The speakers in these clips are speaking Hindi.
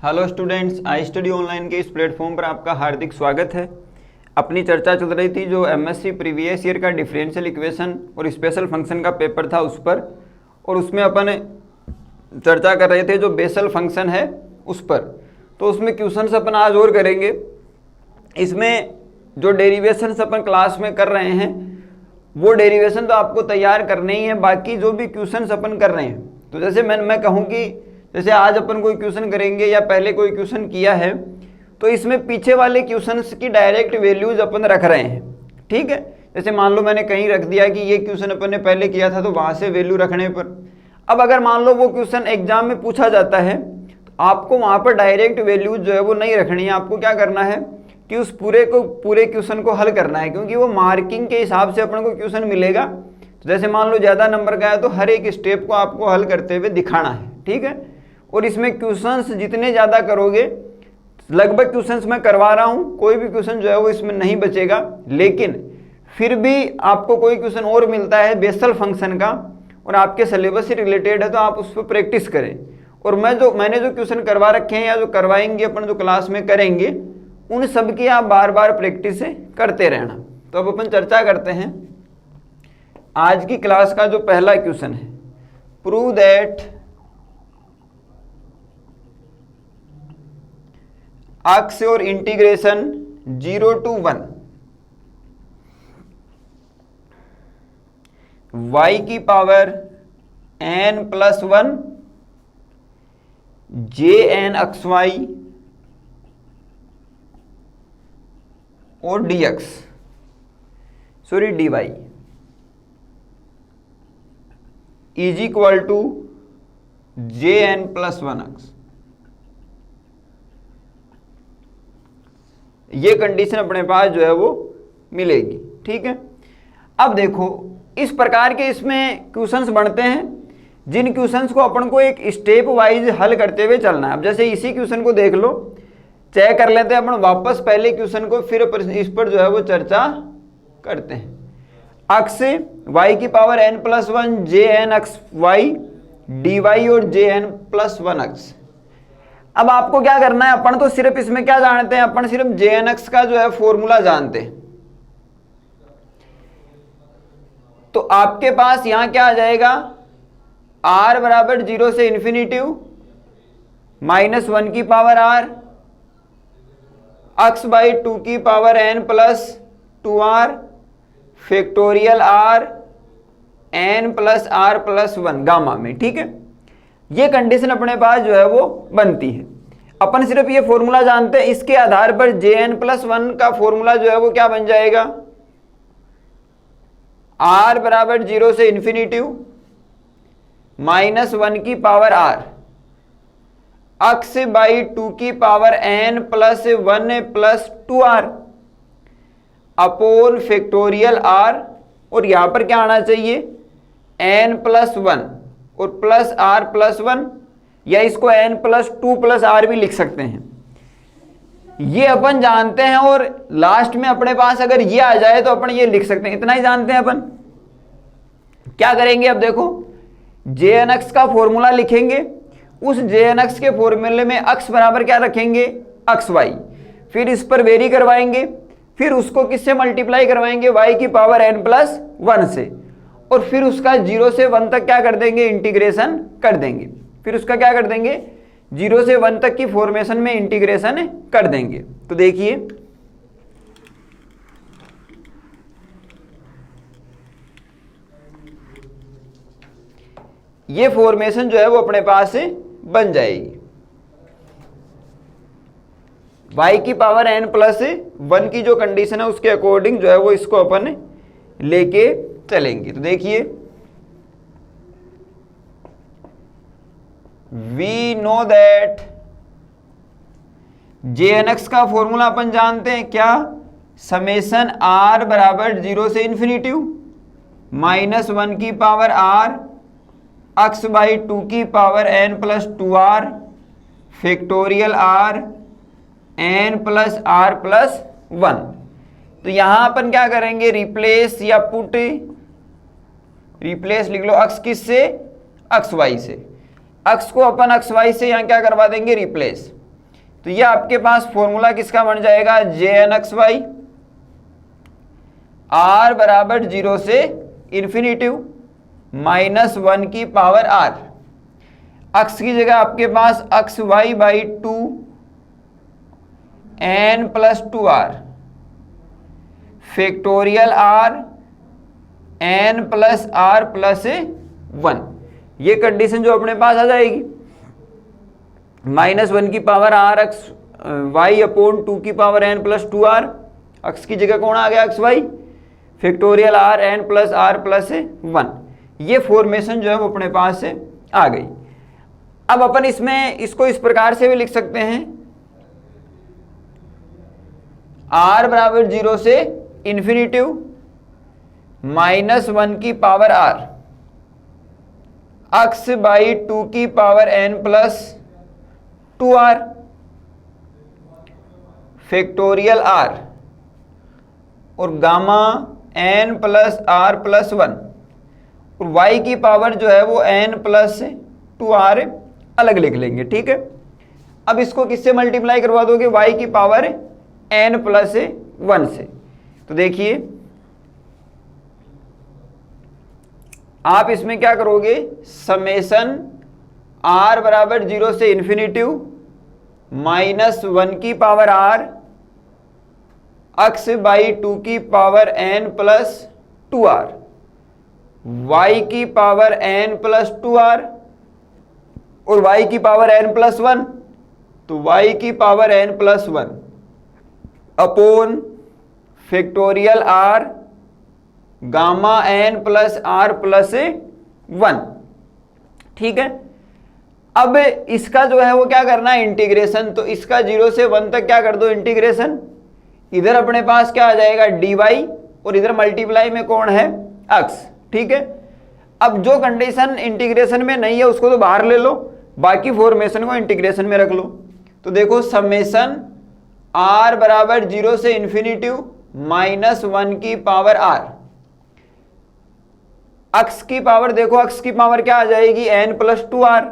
Hello students, I study online के इस प्लेटफॉर्म पर आपका हार्दिक स्वागत है। अपनी चर्चा चल रही थी जो एमएससी प्रीवियस ईयर का डिफरेंशियल इक्वेशन और स्पेशल फंक्शन का पेपर था उस पर, और उसमें अपन चर्चा कर रहे थे जो बेसल फंक्शन है उस पर। तो उसमें क्वेश्चंस अपन आज और करेंगे। इसमें जो डेरिवेशंस अपन क्लास में कर रहे हैं वो डेरिवेशन तो आपको तैयार करने ही है। बाकी जो भी क्वेश्चंस अपन कर रहे हैं, तो जैसे मैं कहूँ कि जैसे आज अपन कोई क्वेश्चन करेंगे या पहले कोई क्वेश्चन किया है, तो इसमें पीछे वाले क्वेश्चंस की डायरेक्ट वैल्यूज अपन रख रहे हैं। ठीक है, जैसे मान लो मैंने कहीं रख दिया कि ये क्वेश्चन अपन ने पहले किया था, तो वहां से वैल्यू रखने पर अब अगर मान लो वो क्वेश्चन एग्जाम में पूछा जाता है तो आपको वहां पर डायरेक्ट वैल्यूज जो है वो नहीं रखनी है। आपको क्या करना है कि उस पूरे क्वेश्चन को हल करना है, क्योंकि वो मार्किंग के हिसाब से अपन को क्वेश्चन मिलेगा। तो जैसे मान लो ज़्यादा नंबर का है तो हर एक स्टेप को आपको हल करते हुए दिखाना है। ठीक है, और इसमें क्वेश्चंस जितने ज़्यादा करोगे, लगभग क्वेश्चंस मैं करवा रहा हूँ, कोई भी क्वेश्चन जो है वो इसमें नहीं बचेगा। लेकिन फिर भी आपको कोई क्वेश्चन और मिलता है बेसल फंक्शन का और आपके सिलेबस से रिलेटेड है, तो आप उस पर प्रैक्टिस करें। और मैंने जो क्वेश्चन करवा रखे हैं या जो करवाएंगे अपन जो क्लास में करेंगे, उन सब की आप बार बार प्रैक्टिस करते रहना। तो अब अपन चर्चा करते हैं आज की क्लास का जो पहला क्वेश्चन है। प्रूव दैट अक्ष और इंटीग्रेशन 0 to 1 y की पावर n+1 jn xy और dy is equal to jn+1 x। ये कंडीशन अपने पास जो है वो मिलेगी। ठीक है, अब देखो इस प्रकार के इसमें क्वेश्चंस बनते हैं, जिन क्वेश्चंस को अपन को एक स्टेप वाइज हल करते हुए चलना है। अब जैसे इसी क्वेश्चन को देख लो, चेक कर लेते हैं अपन वापस पहले क्वेश्चन को, फिर इस पर जो है वो चर्चा करते हैं। अक्ष y की power n+1 jn xy dy और jn+1 x। अब आपको क्या करना है, अपन तो सिर्फ इसमें क्या जानते हैं, अपन सिर्फ jnx का जो है फॉर्मूला जानते हैं। तो आपके पास यहां क्या आ जाएगा, r बराबर 0 से इन्फिनिटिव -1 की पावर r x/2 की power n+2r factorial r n+r+1 gamma में। ठीक है, ये कंडीशन अपने पास जो है वो बनती है। अपन सिर्फ ये फॉर्मूला जानते हैं, इसके आधार पर jn+1 का फॉर्मूला जो है वो क्या बन जाएगा, r बराबर 0 से इन्फिनिटिव -1 की पावर r x/2 की power n+1+2r upon factorial r, और यहां पर क्या आना चाहिए n+1 और +r+1, या इसको n+2+r भी लिख सकते हैं। ये अपन जानते हैं, और लास्ट में अपने पास अगर ये आ जाए तो अपन ये लिख सकते हैं। इतना ही जानते हैं अपन। क्या करेंगे, अब देखो jnx का फॉर्मूला लिखेंगे, उस jnx के फॉर्मूले में x बराबर क्या रखेंगे, xy, फिर इस पर वेरी करवाएंगे, फिर उसको किससे मल्टीप्लाई करवाएंगे, y की पावर n+1 से, और फिर उसका 0 से 1 तक क्या कर देंगे, इंटीग्रेशन कर देंगे। फिर उसका क्या कर देंगे, 0 से 1 तक की फॉर्मेशन में इंटीग्रेशन कर देंगे। तो देखिए ये फॉर्मेशन जो है वो अपने पास बन जाएगी। y की पावर n+1 की जो कंडीशन है उसके अकॉर्डिंग जो है वो इसको अपन लेके चलेंगे। तो देखिए वी नो दैट jnx का फॉर्मूला अपन जानते हैं क्या, समेशन r बराबर 0 से इन्फिनिटिव -1 की पावर r x/2 की power n+2r factorial r n+r+1। तो यहां अपन क्या करेंगे, रिप्लेस या पुट, रिप्लेस लिख लो x किससे, xy से। x को अपन xy से यहां क्या करवा देंगे, रिप्लेस। तो ये आपके पास फॉर्मूला किसका बन जाएगा, J N X Y R बराबर 0 से इन्फिनिटिव माइनस 1 की पावर आर। अक्स की जगह आपके पास X Y by 2 N plus 2r factorial R N plus R plus 1। ये कंडीशन जो अपने पास आ जाएगी, माइनस 1 की power R X Y upon 2 की पावर एन प्लस 2r। अक्स की जगह कौन आ गया, X Y factorial R N plus R plus 1। ये फॉर्मेशन जो है वो अपने पास से आ गई। अब अपन इसको इस प्रकार से भी लिख सकते हैं, r बराबर 0 से इन्फिनिटिव माइनस 1 की पावर r अक्स बाई 2 की power n plus 2r factorial r और gamma n plus r plus 1 और y की पावर जो है वो n प्लस 2r अलग लिख लेंगे। ठीक है, अब इसको किससे मल्टीप्लाई करवा दोगे, y की पावर n प्लस 1 से। तो देखिए आप इसमें क्या करोगे, समेशन r बराबर 0 से इन्फिनिटिव माइनस 1 की पावर r अक्स बाई 2 की power n plus 2r y की पावर n प्लस 2r और y की पावर n प्लस 1, तो y की power n plus 1 upon factorial r gamma n plus r plus 1। ठीक है, अब इसका जो है वो क्या करना है, इंटीग्रेशन। तो इसका 0 से 1 तक क्या कर दो, इंटीग्रेशन। इधर अपने पास क्या आ जाएगा, dy और इधर मल्टीप्लाई में कौन है, x। ठीक है, अब जो कंडीशन इंटीग्रेशन में नहीं है उसको तो बाहर ले लो, बाकी फॉर्मेशन को इंटीग्रेशन में रख लो। तो देखो समेशन r बराबर 0 से इन्फिनिटिव माइनस 1 की पावर r अक्स की पावर, देखो अक्स की पावर क्या आ जाएगी, n प्लस 2r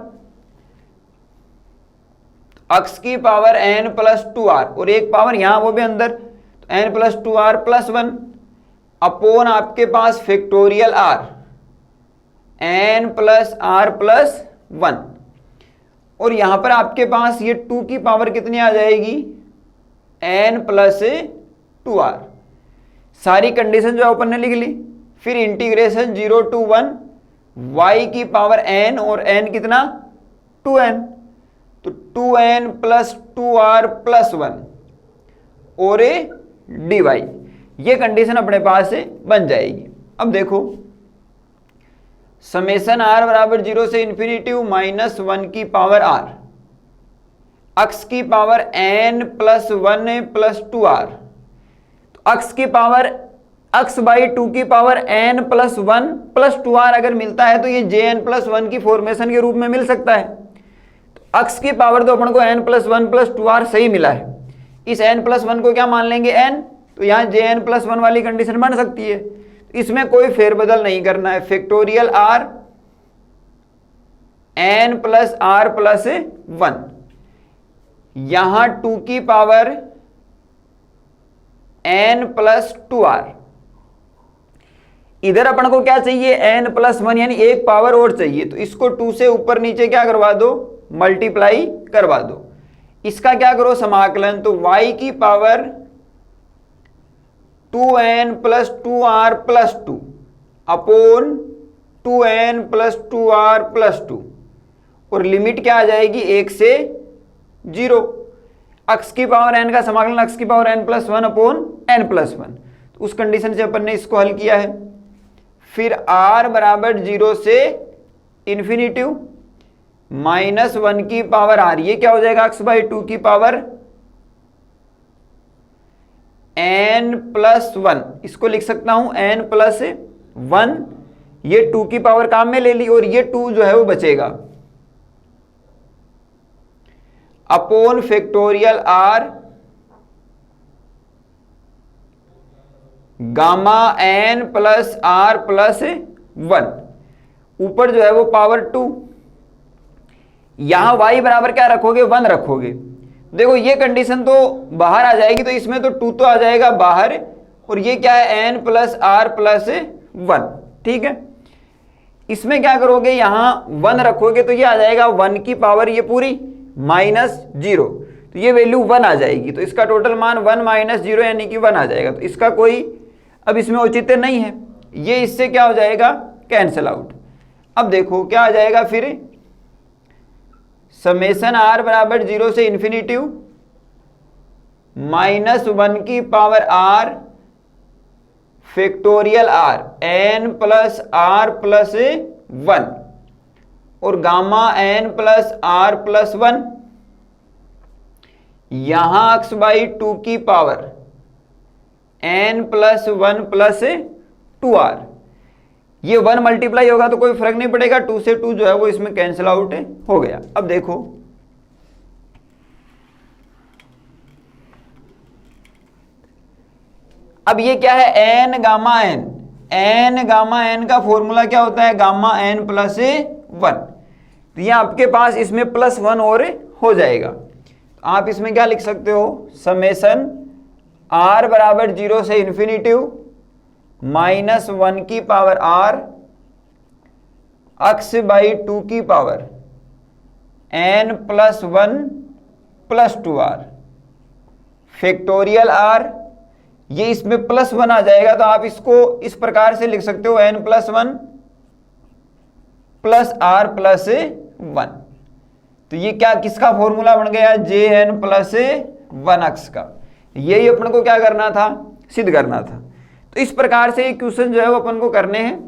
अक्स की पावर n प्लस 2r और एक पावर यहां वो भी अंदर, तो n plus 2r plus 1 upon आपके पास factorial r n plus r plus 1 और यहां पर आपके पास ये 2 की पावर कितनी आ जाएगी, n प्लस 2r। सारी कंडीशन जो अपन ने लिख ली, फिर इंटीग्रेशन 0 to 1 y की पावर n और n कितना 2n, तो 2n प्लस 2r प्लस 1 और dy। ये कंडीशन अपने पास से बन जाएगी। अब देखो समेशन r बराबर 0 से इन्फिनिटिव माइनस 1 की पावर r अक्स की power n plus 1 plus 2r, तो अक्स की पावर अक्स बाई 2 की power n plus 1 plus 2r अगर मिलता है तो ये jn प्लस 1 की फॉर्मेशन के रूप में मिल सकता है। तो अक्स की पावर तो अपन को n प्लस 1 प्लस 2r सही मिला है, इस n प्लस 1 को क्या मान लेंगे n, तो यहाँ jn प्लस 1 वाली कंडीशन बन सकती है। इसमें कोई फेरबदल नहीं करना है, factorial r n plus r plus 1 यहां 2 की पावर n प्लस 2r, इधर अपन को क्या चाहिए, n प्लस 1 यानी एक पावर और चाहिए, तो इसको 2 से ऊपर नीचे क्या करवा दो, मल्टीप्लाई करवा दो। इसका क्या करो समाकलन, तो y की power 2n plus 2r plus 2 upon 2n plus 2r plus 2 और लिमिट क्या आ जाएगी 1 से 0। अक्स की पावर n का समाकलन अक्स की power n plus 1 upon n plus 1, तो उस कंडीशन से अपन ने इसको हल किया है। फिर r बराबर 0 से इन्फिनिटिव माइनस 1 की पावर r, ये क्या हो जाएगा अक्स बाई 2 की पावर n प्लस 1, इसको लिख सकता हूं n प्लस 1, ये 2 की पावर काम में ले ली और ये 2 जो है वो बचेगा upon factorial r gamma n plus r plus 1, ऊपर जो है वो पावर 2, यहां y बराबर क्या रखोगे 1 रखोगे, देखो ये कंडीशन तो बाहर आ जाएगी, तो इसमें तो 2 तो आ जाएगा बाहर, और ये क्या है n प्लस आर प्लस 1, ठीक है। इसमें क्या करोगे, यहां 1 रखोगे तो ये आ जाएगा 1 की पावर ये पूरी -0, तो ये वैल्यू 1 आ जाएगी, तो इसका टोटल मान 1 - 0 यानी कि 1 आ जाएगा। तो इसका कोई अब इसमें औचित्य नहीं है, ये इससे क्या हो जाएगा, कैंसिल आउट। अब देखो क्या आ जाएगा फिर, समेशन r बराबर 0 से इन्फिनिटी -1 की power r factorial r n plus r plus 1 और gamma n plus r plus 1, यहां x बाई 2 की power n plus 1 plus 2r, ये 1 मल्टीप्लाई होगा तो कोई फर्क नहीं पड़ेगा, 2 से 2 जो है वो इसमें कैंसिल आउट हो गया। अब देखो अब ये क्या है, n gamma n, n gamma n का फॉर्मूला क्या होता है, गामा n प्लस 1, तो ये आपके पास इसमें +1 और हो जाएगा। तो आप इसमें क्या लिख सकते हो, समेशन r बराबर 0 से इन्फिनिटी -1 की पावर r x बाई 2 की power n plus 1 plus 2r factorial r, ये इसमें +1 आ जाएगा, तो आप इसको इस प्रकार से लिख सकते हो n plus 1 plus r plus 1, तो ये क्या किसका फॉर्मूला बन गया, jn प्लस 1x का। यही अपन को क्या करना था, सिद्ध करना था। तो इस प्रकार से ये क्वेश्चन जो है वो अपन को करने हैं,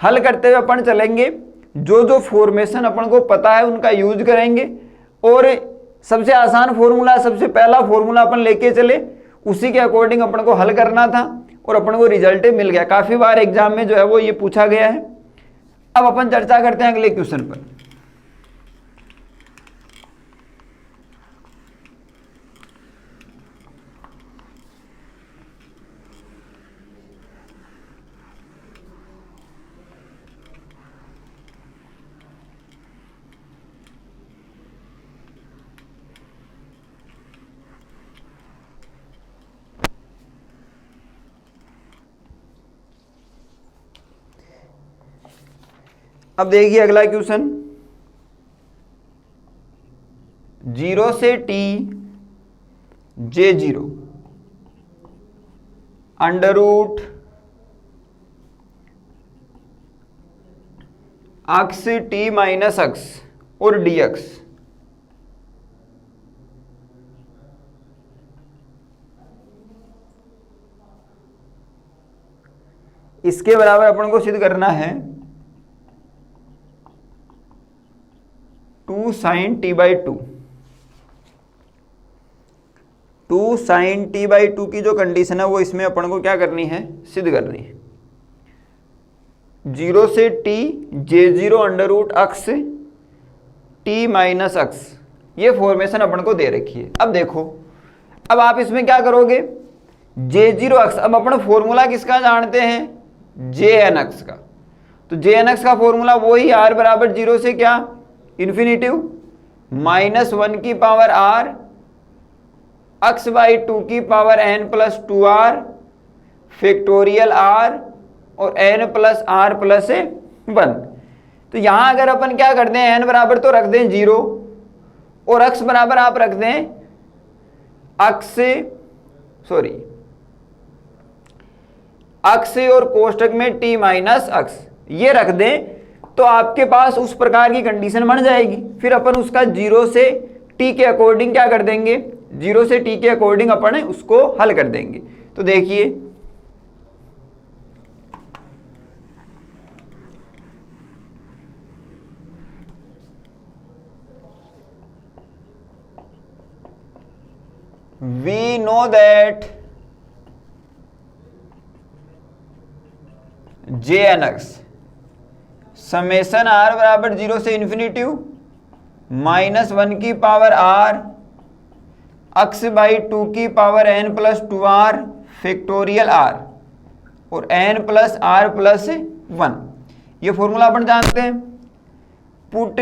हल करते हुए अपन चलेंगे, जो जो फॉर्मेशन अपन को पता है उनका यूज करेंगे, और सबसे आसान फॉर्मूला, सबसे पहला फॉर्मूला अपन लेके चले, उसी के अकॉर्डिंग अपन को हल करना था और अपन को रिजल्ट मिल गया। काफी बार एग्जाम में जो है वो ये पूछा गया है। अब अपन चर्चा करते हैं अगले क्वेश्चन पर। अब देखिए अगला क्वेश्चन, 0 से t j0 under root x t minus x और dx, इसके बराबर अपन को सिद्ध करना है 2 sin t by 2। 2 sin t by 2 की जो कंडीशन है वो इसमें अपन को क्या करनी है, सिद्ध करनी है। 0 से t j0 under root x t minus x, ये फॉर्मेशन अपन को दे रखी है। अब देखो, अब आप इसमें क्या करोगे, j0x, अब अपन फॉर्मूला किसका जानते हैं, jnx का, तो jnx का फॉर्मूला वही r बराबर 0 से क्या इन्फिनिटी -1 की पावर r x बाई 2 की power n plus 2r factorial r और n प्लस r प्लस 1। तो यहां अगर अपन क्या करते हैं, n बराबर तो रख दें 0 और x बराबर आप रख दें x और कोष्टक में t माइनस x, ये रख दें, तो आपके पास उस प्रकार की कंडीशन बन जाएगी। फिर अपन उसका 0 से t के अकॉर्डिंग क्या कर देंगे, 0 से t के अकॉर्डिंग अपन उसको हल कर देंगे। तो देखिए we know that jnx summation r बराबर 0 से इन्फिनिटी -1 की पावर r x बाई 2 की power n plus 2r factorial r और n प्लस r प्लस 1, ये फॉर्मूला अपन जानते हैं। पुट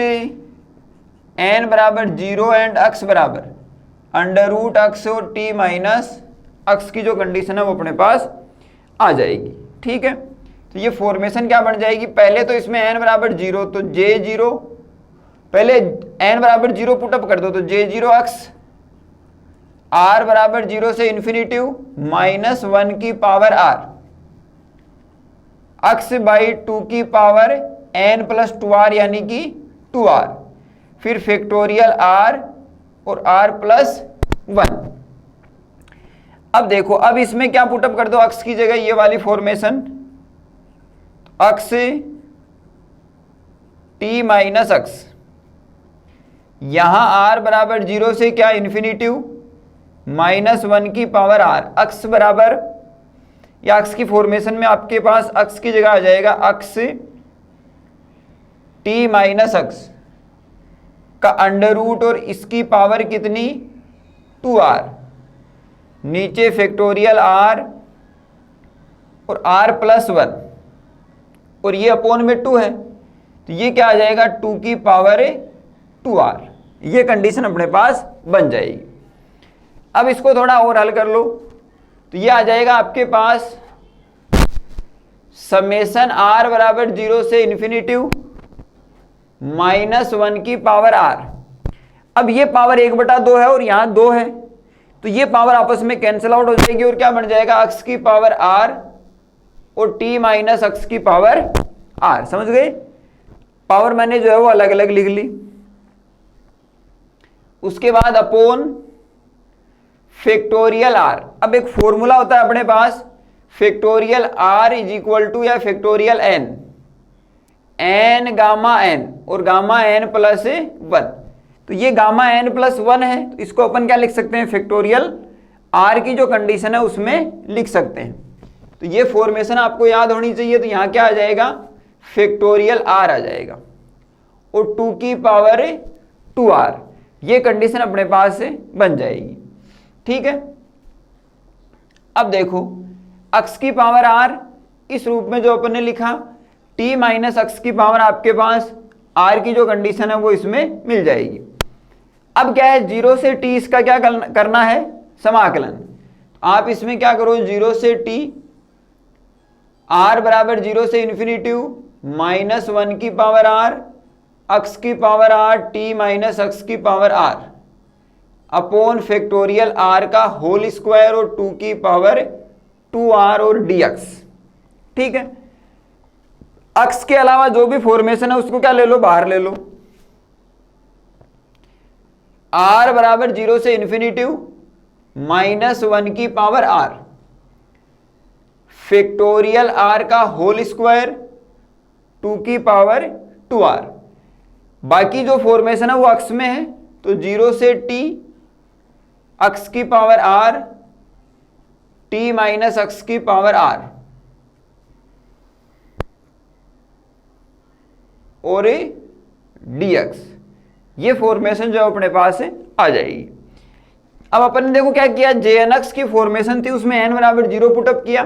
n बराबर 0 एंड x बराबर अंडर रूट अक्स और टी माइनस अक्स की जो कंडीशन है वो अपने पास आ जाएगी। ठीक है, तो ये फॉर्मेशन क्या बन जाएगी, पहले तो इसमें n बराबर 0 तो J0, पहले n बराबर 0 पुटअप कर दो तो J0 अक्स r बराबर 0 से इन्फिनिटिव -1 की पावर r अक्स बाई 2 की पावर n प्लस 2r यानी कि 2r, फिर फैक्टोरियल r और r प्लस 1। अब देखो, अब इसमें क्या पुटअप कर दो, अक्स की जगह ये वाली फॉर्मेशन, अक्स t माइनस अक्स, यहां r बराबर 0 से क्या इन्फिनिटिव -1 की पावर r, अक्स बराबर, या अक्स की फॉर्मेशन में आपके पास अक्स की जगह आ जाएगा अक्स t माइनस अक्स का अंडर रूट और इसकी पावर कितनी 2r, नीचे फैक्टोरियल r और r प्लस 1 और ये अपोन में 2 है तो ये क्या आ जाएगा 2 की पावर 2r। ये कंडीशन अपने पास बन जाएगी। अब इसको थोड़ा और हल कर लो तो ये आ जाएगा आपके पास समेशन r बराबर 0 से इन्फिनिटिव -1 की पावर r। अब ये पावर 1/2 है और यहां 2 है तो ये पावर आपस में कैंसिल आउट हो जाएगी और क्या बन जाएगा अक्स की पावर r और t माइनस अक्स की पावर r। समझ गए, पावर मैंने जो है वो अलग अलग लिख ली। उसके बाद अपोन फैक्टोरियल r, अब एक फॉर्मूला होता है अपने पास factorial r is equal to या फैक्टोरियल n गामा n और गामा n प्लस 1। तो ये गामा n प्लस 1 है तो इसको अपन क्या लिख सकते हैं, फैक्टोरियल r की जो कंडीशन है उसमें लिख सकते हैं। तो ये फॉर्मेशन आपको याद होनी चाहिए। तो यहां क्या आ जाएगा, फैक्टोरियल r आ जाएगा और 2 की पावर 2r, ये कंडीशन अपने पास से बन जाएगी। ठीक है, अब देखो अक्स की पावर r इस रूप में जो अपन ने लिखा, t माइनस अक्स की पावर आपके पास r की जो कंडीशन है वो इसमें मिल जाएगी। अब क्या है, 0 से t इसका क्या करना है, समाकलन। आप इसमें क्या करो, 0 से t r बराबर 0 से इन्फिनिटिव -1 की पावर r अक्स की पावर r t माइनस अक्स की power r upon factorial r का होल स्क्वायर और 2 की पावर 2r और dx। ठीक है, अक्स के अलावा जो भी फॉर्मेशन है उसको क्या ले लो, बाहर ले लो। r बराबर 0 से इन्फिनिटिव -1 की पावर r फैक्टोरियल r का होल स्क्वायर 2 की पावर 2r। बाकी जो फॉर्मेशन है वो अक्स में है तो 0 से t अक्स की पावर r t माइनस अक्स की पावर r और dx, ये फॉर्मेशन जो अपने पास है आ जाएगी। अब अपन ने देखो क्या किया, jnx की फॉर्मेशन थी उसमें n बराबर 0 पुटअप किया।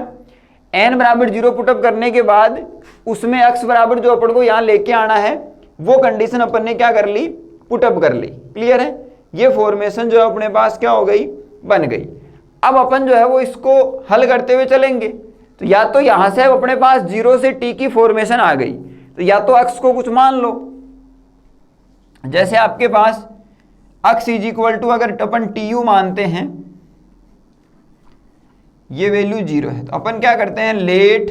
n बराबर 0 पुटअप करने के बाद उसमें x बराबर जो अपन को यहां लेके आना है वो कंडीशन अपन ने क्या कर ली, पुटअप कर ली। क्लियर है, ये फॉर्मेशन जो है अपने पास क्या हो गई, बन गई। अब अपन जो है वो इसको हल करते हुए चलेंगे तो या तो यहां से अपने पास 0 से t की फॉर्मेशन आ गई तो या तो अक्स को कुछ मान लो, जैसे आपके पास अक्स इज इक्वल टू, अगर अपन tu मानते हैं ये वैल्यू 0 है तो अपन क्या करते हैं, let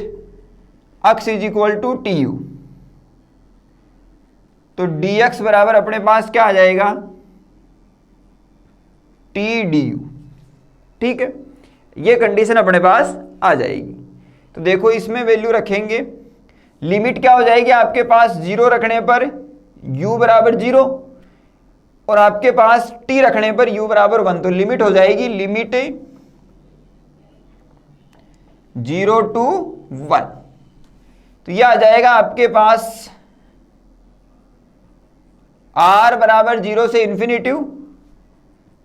X is equal to tu, तो dx बराबर अपने पास क्या आ जाएगा, t du। ठीक है, ये कंडीशन अपने पास आ जाएगी। तो देखो इसमें वैल्यू रखेंगे, लिमिट क्या हो जाएगी आपके पास, 0 रखने पर u बराबर 0 और आपके पास t रखने पर u बराबर 1, तो लिमिट हो जाएगी, लिमिट 0 to 1। तो यह आ जाएगा आपके पास r बराबर 0 से इन्फिनिटिव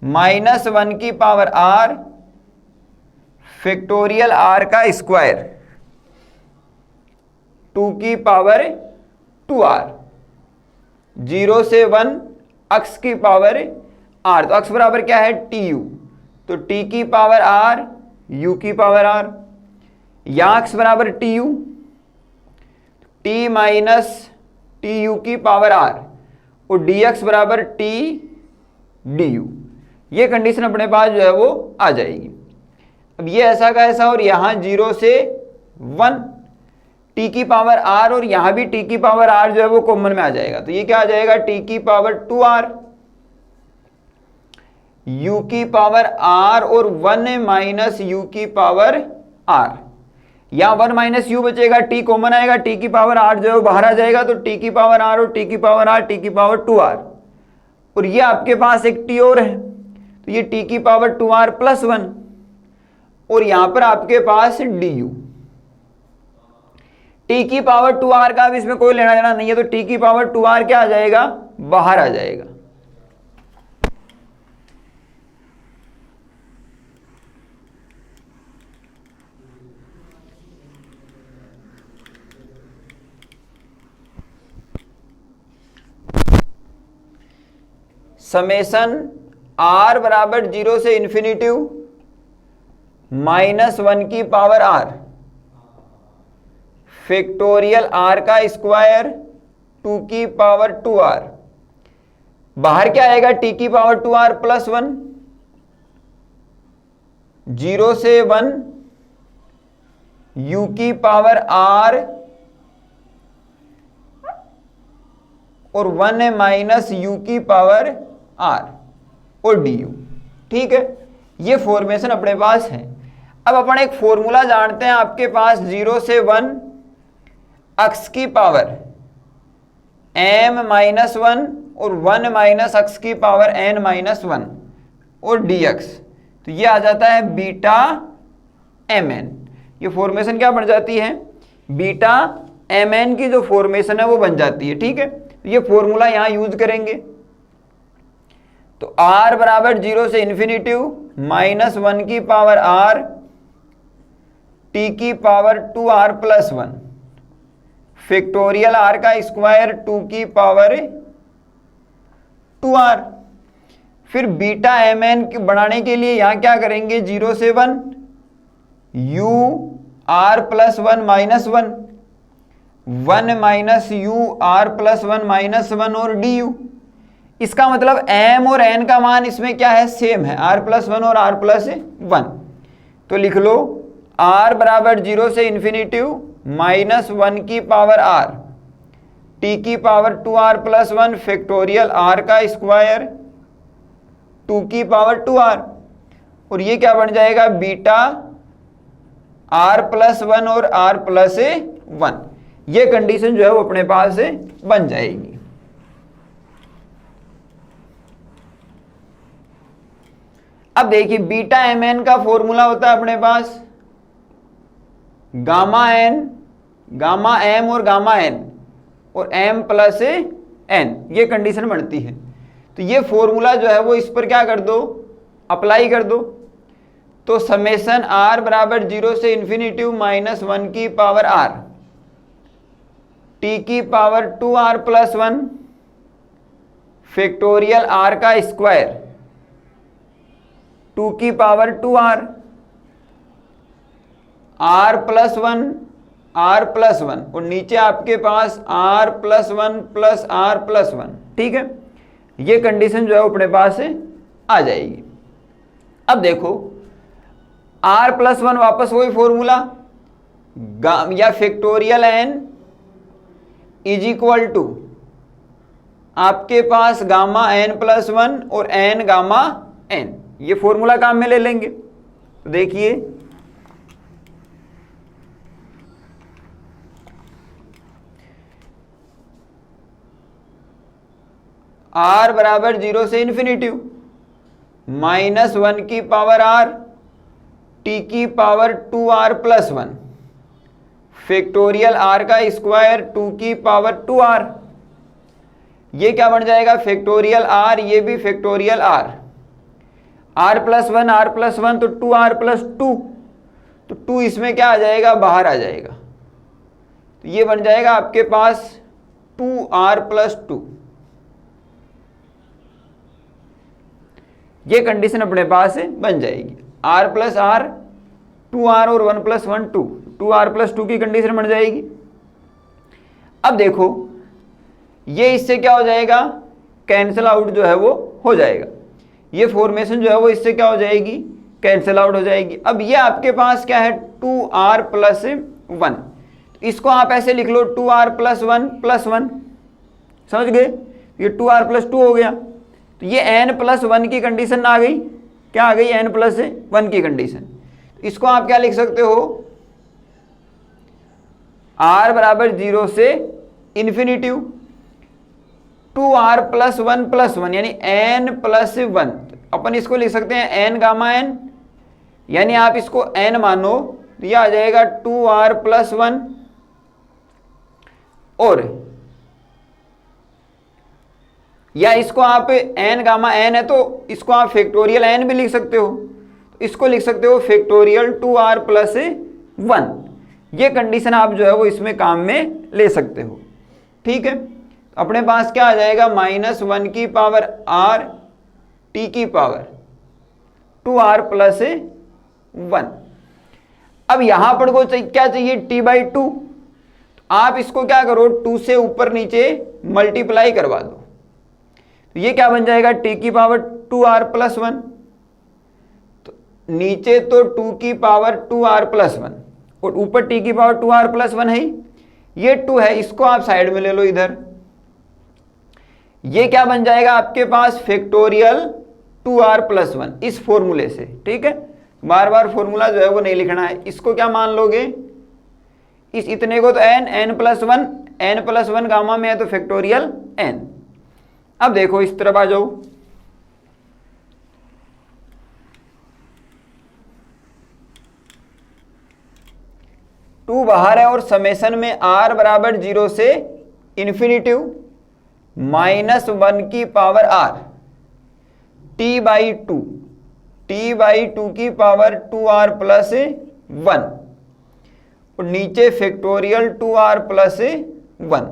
-1 की पावर r फैक्टोरियल r का स्क्वायर 2 की पावर 2r, 0 से 1 अक्स की पावर आर, तो अक्स बराबर क्या है टी यू, तो टी की पावर आर यू की पावर आर, यहाँ अक्स बराबर T U, T minus T U की पावर आर, और डी एक्स बराबर टी डी यू। ये कंडीशन अपने पास जो है वो आ जाएगी। अब ये ऐसा का ऐसा, और यहाँ 0 से 1 टी की पावर आर, और यहाँ भी टी की पावर आर जो है वो कॉमन में आ जाएगा, तो ये क्या आ जाएगा टी की पावर 2 आर, u की पावर r और 1 माइनस यू की पावर r। यहां 1 माइनस यू बचेगा, t कॉमन आएगा, t की पावर r जो है वो बाहर आ जाएगा, तो t की पावर r और t की पावर r, t की पावर 2r, और ये आपके पास एक t और है, तो ये t की पावर 2r प्लस 1, और यहां पर आपके पास du, t की पावर 2r का भी इसमें कोई लेना देना नहीं है, तो t की पावर 2r क्या आ जाएगा, बाहर आ जाएगा। समेशन r बराबर 0 से इन्फिनिटिव -1 की पावर r, फैक्टोरियल r का स्क्वायर 2 की पावर 2r, बाहर क्या आएगा t की पावर 2r प्लस 1, 0 से 1 u की पावर r और 1 माइनस यू की पावर r और du। ठीक है, ये फॉर्मेशन अपने पास है। अब अपन एक फॉर्मूला जानते हैं, आपके पास 0 से 1 अक्स की पावर m माइनस 1 और 1 माइनस अक्स की पावर n माइनस 1 और dx, तो ये आ जाता है बीटा mn। ये फॉर्मेशन क्या बन जाती है, बीटा mn की जो फॉर्मेशन है वो बन जाती है। ठीक है, तो ये फॉर्मूला यहां यूज करेंगे, तो r बराबर 0 से इन्फिनिटिव -1 की पावर r, t की power 2r plus 1, factorial r का स्क्वायर 2 की पावर 2r। फिर बीटा mn बनाने के लिए यहां क्या करेंगे, 0 से 1 u r plus 1 minus 1, 1 minus U R plus 1 minus 1 और डी यू। इसका मतलब m और n का मान इसमें क्या है, सेम है, r प्लस 1 और r प्लस 1। तो लिख लो r बराबर 0 से इन्फिनिटिव -1 की पावर r, t की power 2r plus 1, factorial r का स्क्वायर 2 की पावर 2r, और ये क्या बन जाएगा बीटा r प्लस 1 और r प्लस 1। ये कंडीशन जो है वो अपने पास से बन जाएगी। अब देखिए बीटा mn का फॉर्मूला होता है अपने पास गामा n, गामा m और गामा n, और m प्लस n, ये कंडीशन बनती है। तो ये फॉर्मूला जो है वो इस पर क्या कर दो, अप्लाई कर दो, तो समेशन r बराबर 0 से इन्फिनिटिव -1 की पावर r, t की power 2r plus 1, factorial r का स्क्वायर 2 की power 2r, r plus 1 r plus 1, और नीचे आपके पास r plus 1 plus r plus 1। ठीक है, ये कंडीशन जो है अपने पास आ जाएगी। अब देखो r प्लस 1 वापस वही फॉर्मूला, या factorial n is equal to आपके पास गामा n प्लस 1 और n गामा n, ये फॉर्मूला काम में ले लेंगे। तो देखिए r बराबर 0 से इन्फिनिटिव -1 की पावर r, t की power 2r plus 1, factorial r का स्क्वायर 2 की पावर 2r, ये क्या बन जाएगा फैक्टोरियल r, ये भी factorial r, r plus 1 r plus 1 तो 2r प्लस 2, तो 2 इसमें क्या आ जाएगा, बाहर आ जाएगा, तो ये बन जाएगा आपके पास 2r प्लस 2। ये कंडीशन अपने पास बन जाएगी। r प्लस आर 2r और 1 प्लस 1 2, 2r प्लस 2 की कंडीशन बन जाएगी। अब देखो ये इससे क्या हो जाएगा, कैंसिल आउट जो है वो हो जाएगा, ये फॉर्मेशन जो है वो इससे क्या हो जाएगी, कैंसिल आउट हो जाएगी। अब ये आपके पास क्या है 2r प्लस 1, इसको आप ऐसे लिख लो 2r प्लस 1 प्लस 1, समझ गए, ये 2r प्लस 2 हो गया। तो ये n प्लस 1 की कंडीशन आ गई, क्या आ गई, n प्लस 1 की कंडीशन। इसको आप क्या लिख सकते हो, r बराबर 0 से इन्फिनिटिव 2r प्लस 1 यानी n प्लस 1, अपन इसको लिख सकते हैं n गामा n, यानी आप इसको n मानो तो यह आ जाएगा 2r प्लस 1, और या इसको आप n गामा n है तो इसको आप फैक्टोरियल n भी लिख सकते हो, तो इसको लिख सकते हो फैक्टोरियल 2r प्लस 1। ये कंडीशन आप जो है वो इसमें काम में ले सकते हो, ठीक है। अपने पास क्या आ जाएगा, -1 की पावर r t की पावर 2r प्लस 1। अब यहां पर को क्या चाहिए, t/2, आप इसको क्या करो 2 से ऊपर नीचे मल्टीप्लाई करवा दो, तो ये क्या बन जाएगा t की पावर 2r प्लस 1, तो नीचे तो 2 की पावर 2r प्लस 1 और ऊपर t की पावर 2r प्लस 1 है, ये 2 है, इसको आप साइड में ले लो इधर, ये क्या बन जाएगा आपके पास फैक्टोरियल 2r प्लस 1 इस फॉर्मूले से, ठीक है। बार बार फॉर्मूला जो है वो नहीं लिखना है, इसको क्या मान लोगे, इस इतने को तो n प्लस 1 गामा में है तो फैक्टोरियल n। अब देखो इस तरफ आ जाओ, टू बाहर है और समेशन में r बराबर 0 से इन्फिनिटिव -1 की पावर r t/2 की पावर 2r प्लस 1 और नीचे फैक्टोरियल 2r प्लस 1।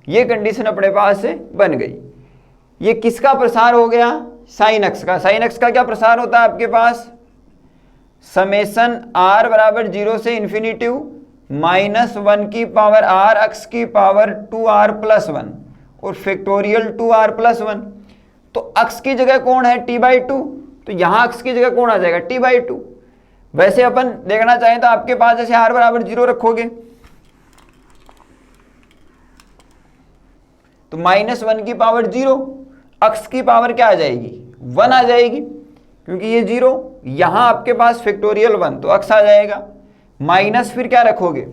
ये कंडीशन अपने पास बन गई। ये किसका प्रसार हो गया, साइन अक्ष का। साइन अक्ष का क्या प्रसार होता है आपके पास, समेशन r बराबर 0 से इन्फिनिटिव -1 की पावर r अक्ष की पावर 2r प्लस 1 और फैक्टोरियल 2r प्लस 1। तो अक्ष की जगह कौन है, t/2, तो यहां अक्ष की जगह कौन आ जाएगा, t/2। वैसे अपन देखना चाहें तो आपके पास जैसे r बराबर 0 रखोगे तो -1 की पावर 0, अक्ष की पावर क्या आ जाएगी, 1 आ जाएगी, क्योंकि ये 0, यहां आपके पास फैक्टोरियल 1 तो अक्ष आ जाएगा, माइनस फिर क्या रखोगे,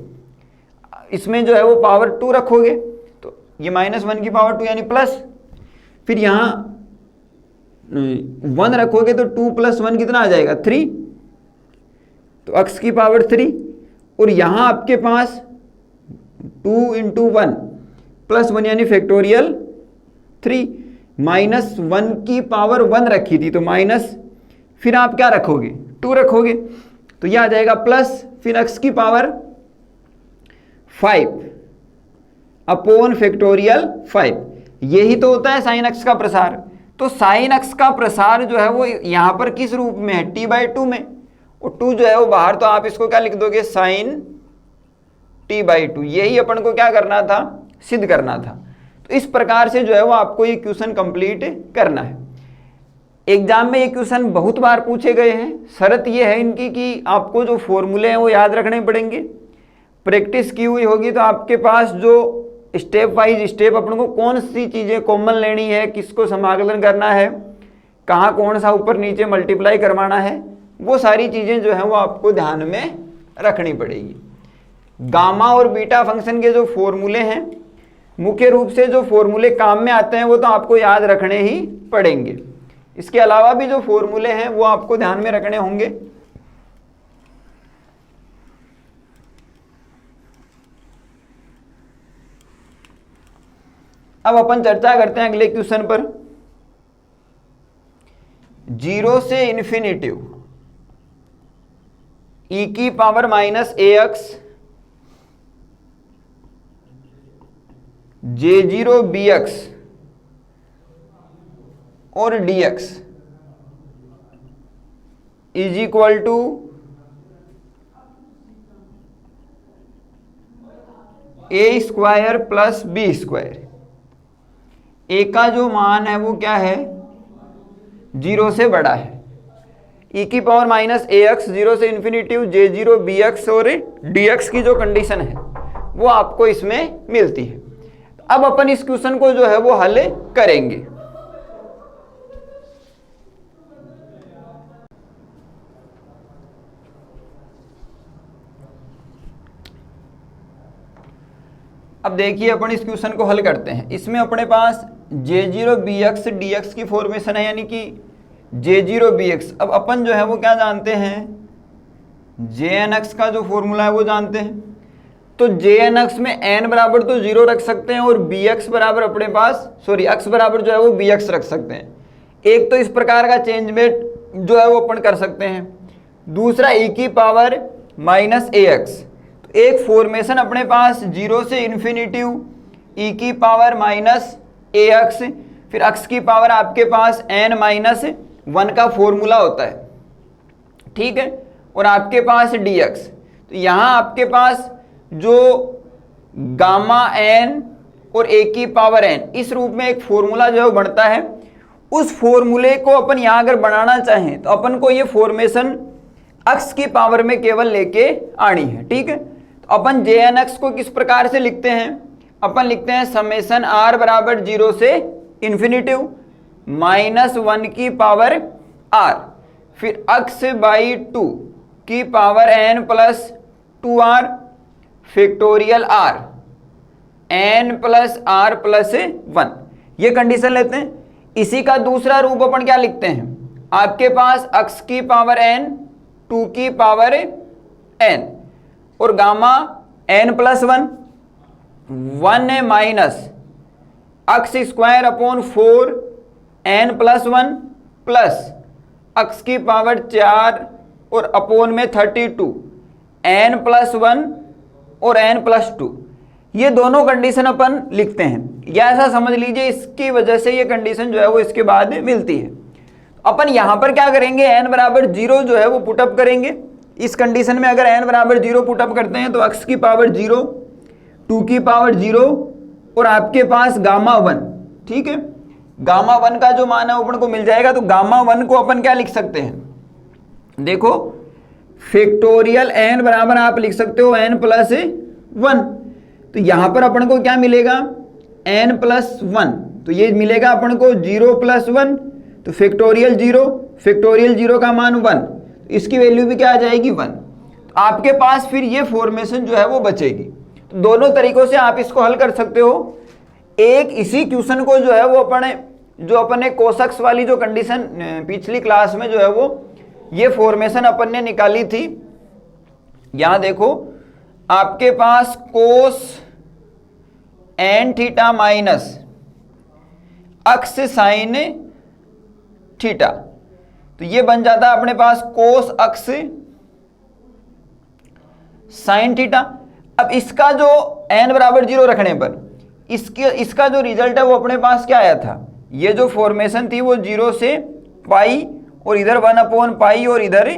इसमें जो है वो पावर 2 रखोगे, तो ये -1 की पावर 2 यानी प्लस, फिर यहां 1 रखोगे तो 2 + 1 कितना आ जाएगा, 3, तो अक्ष की पावर 3, और यहां आपके पास 2 × 1 + 1 यानी फैक्टोरियल 3, -1 की पावर 1 रखी थी तो माइनस, फिर आप क्या रखोगे, 2 रखोगे, तो यह आ जाएगा प्लस, फिर अक्ष की पावर 5 अपॉन फैक्टोरियल 5। यही तो होता है साइन अक्ष का प्रसार। तो साइन अक्ष का प्रसार जो है वो यहां पर किस रूप में है, t/2 में, और 2 जो है वो बाहर, तो आप इसको क्या लिख दोगे, साइन t/2। यही अपन को क्या करना था, सिद्ध करना था। तो इस प्रकार से जो है वो आपको ये क्वेश्चन कंप्लीट करना है। एग्जाम में ये क्वेश्चन बहुत बार पूछे गए हैं। शर्त ये है इनकी कि आपको जो फॉर्मूले हैं वो याद रखने पड़ेंगे। प्रैक्टिस की हुई होगी तो आपके पास जो स्टेप वाइज स्टेप अपन को कौन सी चीज़ें कॉमन लेनी है, किसको समाकलन करना है, कहाँ कौन सा ऊपर नीचे मल्टीप्लाई करवाना है, वो सारी चीज़ें जो हैं वो आपको ध्यान में रखनी पड़ेगी। गामा और बीटा फंक्शन के जो फॉर्मूले हैं, मुख्य रूप से जो फॉर्मूले काम में आते हैं वो तो आपको याद रखने ही पड़ेंगे। इसके अलावा भी जो फॉर्मूले हैं वो आपको ध्यान में रखने होंगे। अब अपन चर्चा करते हैं अगले क्वेश्चन पर। 0 से इन्फिनिटिव e की पावर -ax j0 bx और dx is equal to A square plus B square. A का जो मान है वो क्या है, 0 से बड़ा है। e की पावर माइनस ए एक्स 0 से इन्फिनिटिव जे जीरो बी एक्स और डी एक्स की जो कंडीशन है वो आपको इसमें मिलती है। अब अपन इस क्वेश्चन को जो है वो हल करेंगे। अब देखिए अपन इस क्वेश्चन को हल करते हैं। इसमें अपने पास J zero B X D X की फॉर्मेशन है, यानी कि जे जीरो बी एक्स। अब अपन जो है वो क्या जानते हैं, जे एन एक्स का जो फॉर्मूला है वो जानते हैं। तो जे एन एक्स में एन बराबर तो 0 रख सकते हैं और बी एक्स बराबर अपने पास एक्स बराबर जो है वो बी एक्स रख सकते हैं। एक तो इस प्रकार का चेंजमेंट जो है वो अपन कर सकते हैं। दूसरा e की पावर माइनस ए एक्स। तो एक फॉर्मेशन अपने पास 0 से इन्फिनिटिव e की पावर माइनस ए एक्स, फिर x की पावर आपके पास n माइनस 1 का फॉर्मूला होता है, ठीक है। और आपके पास dx। तो यहाँ आपके पास जो गामा n और a की पावर n इस रूप में एक फॉर्मूला जो है बनता है। उस फॉर्मूले को अपन यहाँ अगर बनाना चाहें तो अपन को ये फॉर्मेशन x की पावर में केवल लेके आनी है, ठीक है। तो अपन जे एन एक्स को किस प्रकार से लिखते हैं, अपन लिखते हैं समेशन r बराबर 0 से इन्फिनिटिव माइनस 1 की पावर r, फिर x बाई 2 की power n plus 2r factorial r n plus r plus 1। ये कंडीशन लेते हैं। इसी का दूसरा रूप अपन क्या लिखते हैं, आपके पास x की पावर n 2 की पावर n और gamma n plus 1 minus x square upon 4 n plus 1 plus x की पावर 4 और अपोन में 32 n प्लस 1 और n प्लस 2। ये दोनों कंडीशन अपन लिखते हैं, या ऐसा समझ लीजिए इसकी वजह से ये कंडीशन जो है वो इसके बाद मिलती है। अपन यहाँ पर क्या करेंगे, n बराबर 0 जो है वो पुटअप करेंगे। इस कंडीशन में अगर n बराबर 0 पुटअप करते हैं तो x की पावर 0, 2 की पावर 0 और आपके पास गामा 1, ठीक है। गामा 1 का जो मान है अपन को मिल जाएगा। तो गामा 1 को अपन क्या लिख सकते हैं, देखो फैक्टोरियल n बराबर आप लिख सकते हो n प्लस 1। तो यहाँ पर अपन को क्या मिलेगा, n प्लस 1। तो ये मिलेगा अपन को 0 प्लस 1, तो फैक्टोरियल 0 का मान 1, इसकी वैल्यू भी क्या आ जाएगी 1। तो आपके पास फिर ये फॉर्मेशन जो है वो बचेगी। तो दोनों तरीकों से आप इसको हल कर सकते हो। एक इसी क्वेश्चन को जो है वो अपन ने कोसेक्स वाली जो कंडीशन पिछली क्लास में जो है वो ये फॉर्मेशन अपन ने निकाली थी। यहां देखो आपके पास कोस एन थीटा माइनस अक्स साइन थीटा, तो ये बन जाता है अपने पास कोस अक्स साइन थीटा। अब इसका जो n बराबर 0 रखने पर इसका जो रिजल्ट है वो अपने पास क्या आया था, ये जो फॉर्मेशन थी वो 0 से पाई और इधर 1 अपॉन पाई और इधर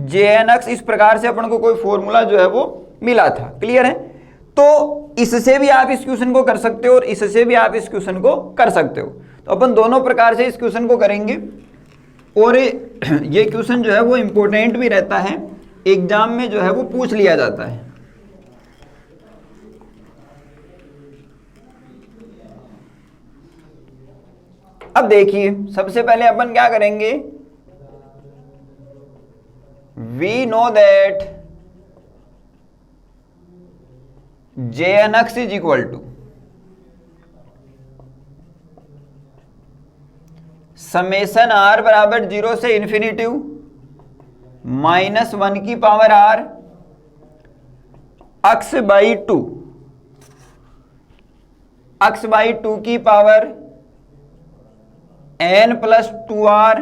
jnx, इस प्रकार से अपन को कोई फॉर्मूला जो है वो मिला था। क्लियर है। तो इससे भी आप इस क्वेश्चन को कर सकते हो और इससे भी आप इस क्वेश्चन को कर सकते हो। तो अपन दोनों प्रकार से इस क्वेश्चन को करेंगे और ये क्वेश्चन जो है वो इम्पोर्टेंट भी रहता है, एग्जाम में जो है वो पूछ लिया जाता है। अब देखिए सबसे पहले अपन क्या करेंगे, we know that jnx is equal to summation r बराबर 0 से इन्फिनिटिव माइनस 1 की पावर r x बाई 2 की power n plus 2r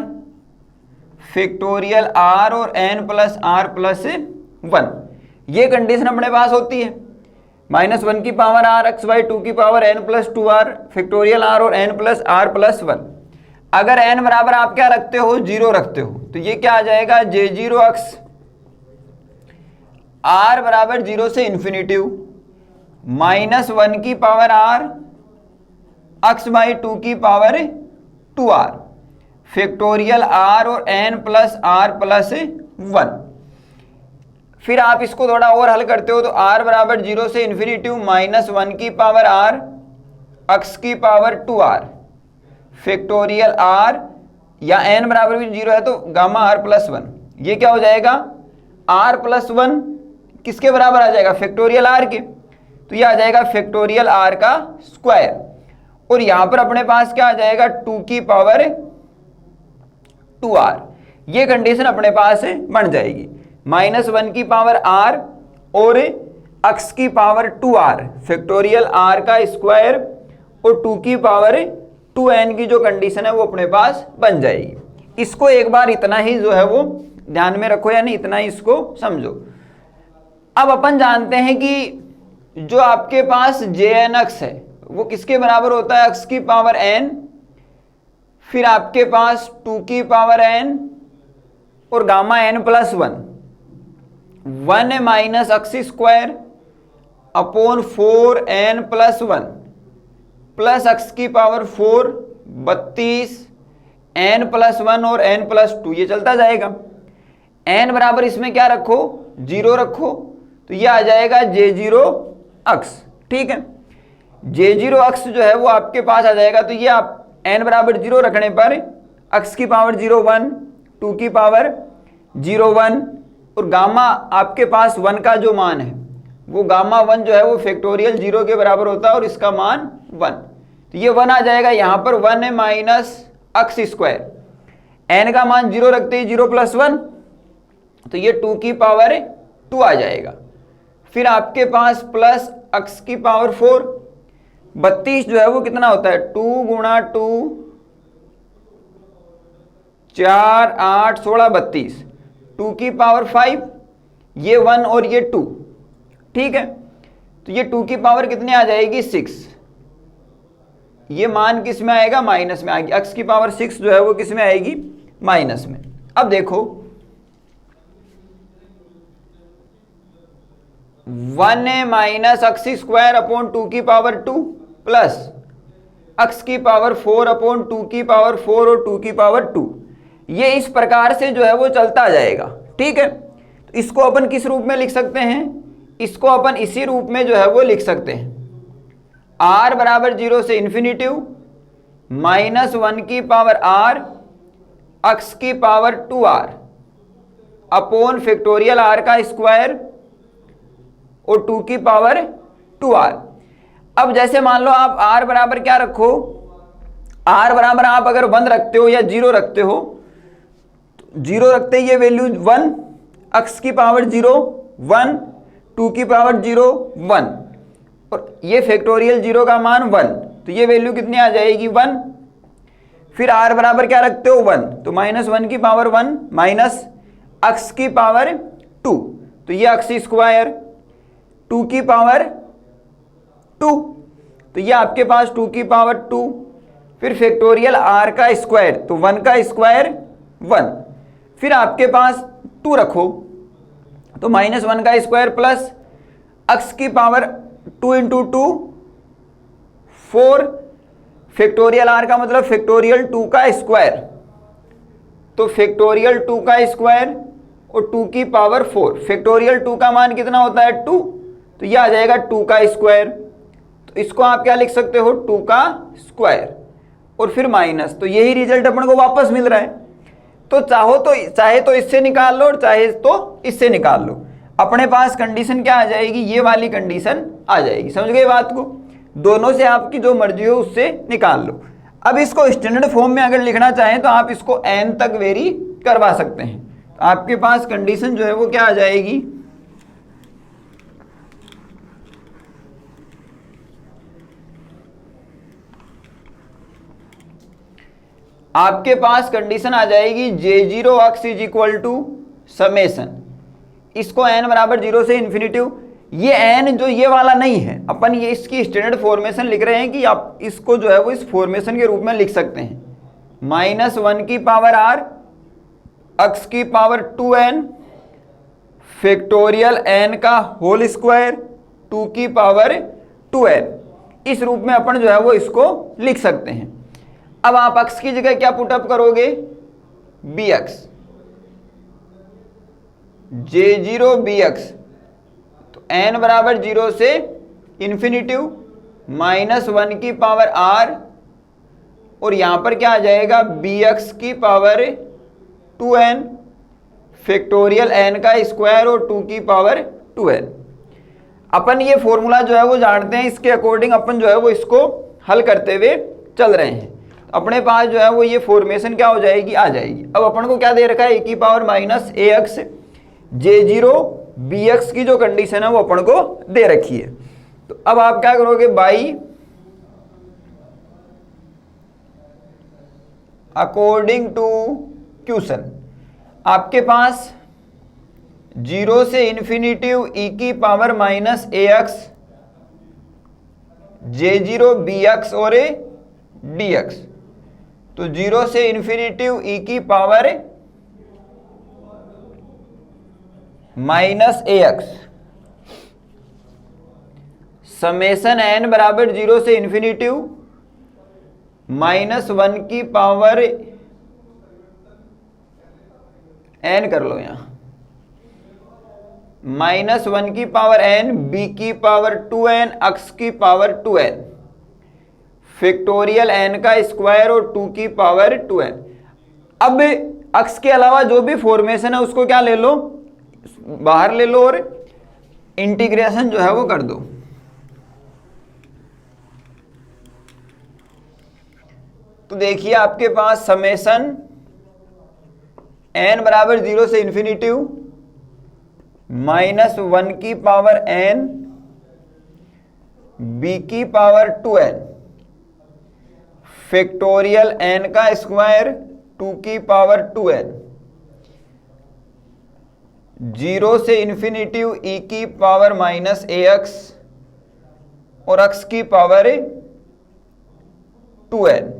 factorial r और n प्लस r प्लस 1। ये कंडीशन अपने पास होती है। माइनस 1 की पावर r x बाई 2 की power n plus 2r factorial r और n प्लस r प्लस 1। अगर n बराबर आप क्या रखते हो, 0 रखते हो, तो ये क्या आ जाएगा, J0 अक्स r बराबर 0 से इन्फिनिटिव -1 की पावर r अक्स बाई 2 की पावर 2r फैक्टोरियल r और n प्लस r प्लस 1। फिर आप इसको थोड़ा और हल करते हो तो r बराबर 0 से इन्फिनिटिव -1 की पावर r अक्स की पावर 2r फैक्टोरियल r या n बराबर भी 0 है तो गामा r प्लस 1। ये क्या हो जाएगा, r प्लस 1 किसके बराबर आ जाएगा, फैक्टोरियल r के, तो ये आ जाएगा फैक्टोरियल r का स्क्वायर। और यहां पर अपने पास क्या आ जाएगा, 2 की पावर 2r। ये कंडीशन अपने पास बन जाएगी, -1 की पावर r और अक्स की पावर 2r फैक्टोरियल r का स्क्वायर और 2 की पावर 2n की जो कंडीशन है वो अपने पास बन जाएगी। इसको एक बार इतना ही जो है वो ध्यान में रखो, यानी इतना ही इसको समझो। अब अपन जानते हैं कि जो आपके पास jn अक्स है वो किसके बराबर होता है, अक्स की पावर n, फिर आपके पास 2 की पावर n और gamma n plus 1 minus X square upon 4n plus 1 plus X की पावर 4 32 n प्लस 1 और n प्लस 2, ये चलता जाएगा। n बराबर इसमें क्या रखो, 0 रखो, तो ये आ जाएगा J0 अक्स। ठीक है, J0 अक्स जो है वो आपके पास आ जाएगा, तो ये आप n बराबर 0 रखने पर अक्स की पावर 0 1, 2 की पावर 0 1 और गामा आपके पास 1 का जो मान है वो गामा 1 जो है वो फैक्टोरियल 0 के बराबर होता है और इसका मान 1, तो ये 1 आ जाएगा। यहाँ पर 1 माइनस अक्स स्क्वायर, n का मान 0 रखते ही 0 प्लस 1, तो ये 2 की पावर 2 आ जाएगा। फिर आपके पास प्लस अक्स की पावर 4, 32 जो है वो कितना होता है, 2 गुणा 2 4 8 16 32, 2 की पावर 5, ये 1 और ये 2। ठीक है, तो ये 2 की पावर कितनी आ जाएगी, 6। ये मान किस में आएगा, माइनस में आएगी, अक्स की पावर 6 जो है वो किस में आएगी, माइनस में। अब देखो 1 माइनस अक्स स्क्वायर अपॉन 2 की पावर 2 प्लस अक्स की पावर 4 अपॉन 2 की पावर 4 और 2 की पावर 2, ये इस प्रकार से जो है वो चलता जाएगा। ठीक है, तो इसको अपन किस रूप में लिख सकते हैं, इसको अपन इसी रूप में जो है वो लिख सकते हैं, r बराबर 0 से इन्फिनिटिव -1 की पावर r अक्स की power 2r upon factorial r का स्क्वायर और 2 की पावर 2r। अब जैसे मान लो आप r बराबर क्या रखो, r बराबर आप अगर 1 रखते हो या 0 रखते हो, 0 रखते ही ये वैल्यू 1, अक्स की पावर 0 1, 2 की पावर 0 1 और ये फैक्टोरियल 0 का मान 1, तो ये वैल्यू कितनी आ जाएगी, 1। फिर r बराबर क्या रखते हो, 1, तो -1 की पावर 1 माइनस अक्स की पावर 2, तो ये अक्स स्क्वायर 2 की पावर 2, तो ये आपके पास 2 की पावर 2, फिर फैक्टोरियल r का स्क्वायर, तो 1 का स्क्वायर 1, फिर आपके पास 2 रखो, तो -1 का स्क्वायर प्लस अक्स की पावर 2 इंटू 2 4, फैक्टोरियल r का मतलब फैक्टोरियल 2 का स्क्वायर, तो फैक्टोरियल 2 का स्क्वायर और 2 की पावर 4, फैक्टोरियल 2 का मान कितना होता है, 2, तो ये आ जाएगा 2 का स्क्वायर, तो इसको आप क्या लिख सकते हो, 2 का स्क्वायर और फिर माइनस, तो यही रिजल्ट अपन को वापस मिल रहा है। तो चाहे तो इससे निकाल लो और चाहे तो इससे निकाल लो, अपने पास कंडीशन क्या आ जाएगी, ये वाली कंडीशन आ जाएगी। समझ गए बात को, दोनों से आपकी जो मर्जी हो उससे निकाल लो। अब इसको स्टैंडर्ड फॉर्म में अगर लिखना चाहें तो आप इसको n तक वेरी करवा सकते हैं, तो आपके पास कंडीशन जो है वो क्या आ जाएगी, आपके पास कंडीशन आ जाएगी J0 X is equal to summation, इसको n बराबर 0 से इन्फिनिटिव, ये n जो ये वाला नहीं है, अपन ये इसकी स्टैंडर्ड फॉर्मेशन लिख रहे हैं कि आप इसको जो है वो इस फॉर्मेशन के रूप में लिख सकते हैं। -1 की पावर r, x की पावर 2n, फैक्टोरियल n का होल स्क्वायर 2 की पावर 2n। इस रूप में अपन जो है वो इसको लिख सकते हैं। अब आप x की जगह क्या पुटअप करोगे, bx, J0 bx, तो n बराबर 0 से इन्फिनिटिव -1 की पावर r, और यहां पर क्या आ जाएगा bx की पावर 2n, फैक्टोरियल n का स्क्वायर और 2 की पावर 2n। अपन ये फॉर्मूला जो है वो जानते हैं, इसके अकॉर्डिंग अपन जो है वो इसको हल करते हुए चल रहे हैं। अपने पास जो है वो ये फॉर्मेशन क्या हो जाएगी, आ जाएगी। अब अपन को क्या दे रखा है, e की पावर -ax J0 bx की जो कंडीशन है वो अपन को दे रखी है। तो अब आप क्या करोगे, बाई अकॉर्डिंग टू क्वेश्चन, आपके पास 0 से इन्फिनिटिव e की पावर -ax J0 bx और dx, तो 0 से इन्फिनिटिव e की पावर -ax समेशन n बराबर 0 से इन्फिनिटिव -1 की पावर n कर लो यहां, -1 की पावर n, b की पावर 2n, x की पावर 2n, फैक्टोरियल n का स्क्वायर और 2 की पावर 2n। अब x के अलावा जो भी फॉर्मेशन है उसको क्या ले लो, बाहर ले लो और इंटीग्रेशन जो है वो कर दो। तो देखिए आपके पास समेशन n बराबर 0 से इन्फिनिटिव -1 की पावर n, b की पावर 2n, फैक्टोरियल n का स्क्वायर 2 की पावर 2n, 0 से इन्फिनिटिव e की पावर -ax और x की पावर 2n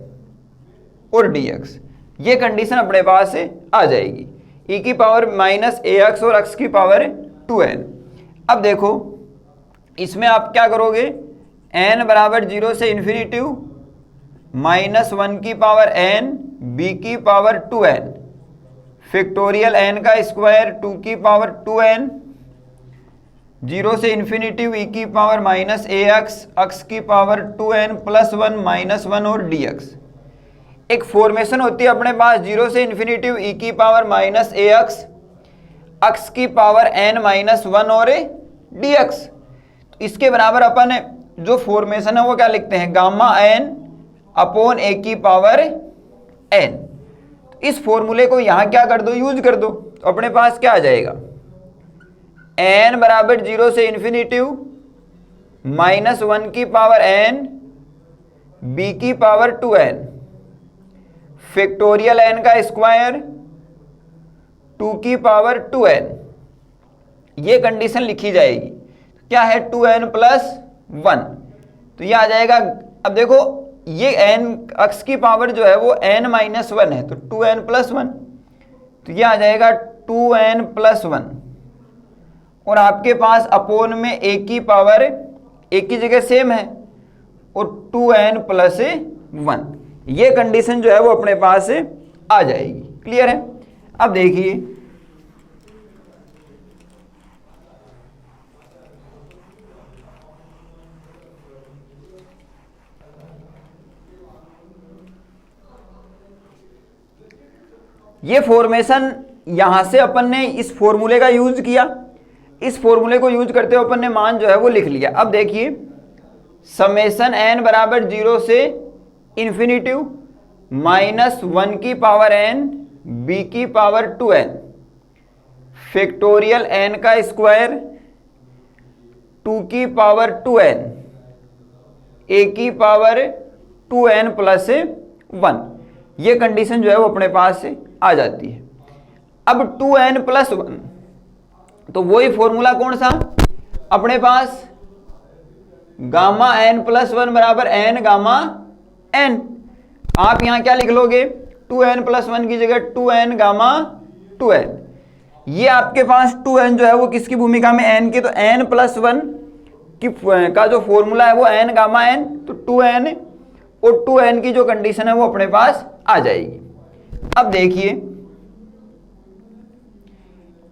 और dx। ये कंडीशन अपने पास आ जाएगी, e की पावर -ax और x की पावर 2n। अब देखो इसमें आप क्या करोगे, n बराबर 0 से इन्फिनिटिव -1 की पावर n, b की पावर 2n, फैक्टोरियल n का स्क्वायर 2 की पावर 2n, 0 से इन्फिनिटिव e की पावर -ax, x की पावर 2n +1 -1 और dx। एक फॉर्मेशन होती है अपने पास 0 से इन्फिनिटिव e की पावर -ax, x की पावर n-1 और dx। तो इसके बराबर अपन जो फॉर्मेशन है वो क्या लिखते हैं, गामा n अपॉन a की पावर n। इस फॉर्मूले को यहां क्या कर दो, यूज कर दो, तो अपने पास क्या आ जाएगा, n बराबर 0 से इन्फिनिटिव -1 की पावर n, b की पावर 2n, फैक्टोरियल n का स्क्वायर 2 की पावर 2n। ये कंडीशन लिखी जाएगी, क्या है 2n + 1, तो ये आ जाएगा। अब देखो ये n x की पावर जो है वो n-1 है, तो 2n + 1, तो ये आ जाएगा 2n + 1, और आपके पास अपोन में a की पावर a की जगह सेम है और 2n + 1। ये कंडीशन जो है वो अपने पास आ जाएगी। क्लियर है। अब देखिए ये फॉर्मेशन, यहां से अपन ने इस फॉर्मूले का यूज किया, इस फॉर्मूले को यूज करते हुए अपन ने मान जो है वो लिख लिया। अब देखिए समेशन n बराबर 0 से इन्फिनिटिव -1 की पावर n, b की पावर 2n, फैक्टोरियल n का स्क्वायर 2 की पावर 2n, a की पावर 2n + 1। ये कंडीशन जो है वो अपने पास आ जाती है। अब 2n + 1, तो वही फॉर्मूला कौन सा अपने पास, गामा n + 1 बराबर n गामा n। आप यहां क्या लिख लोगे, 2n+1 की जगह 2n गामा 2n। ये आपके पास 2n जो है वो किसकी भूमिका में, n के, तो n+1 की का जो फॉर्मूला है वो n गामा n, तो 2n और 2n की जो कंडीशन है वो अपने पास आ जाएगी। अब देखिए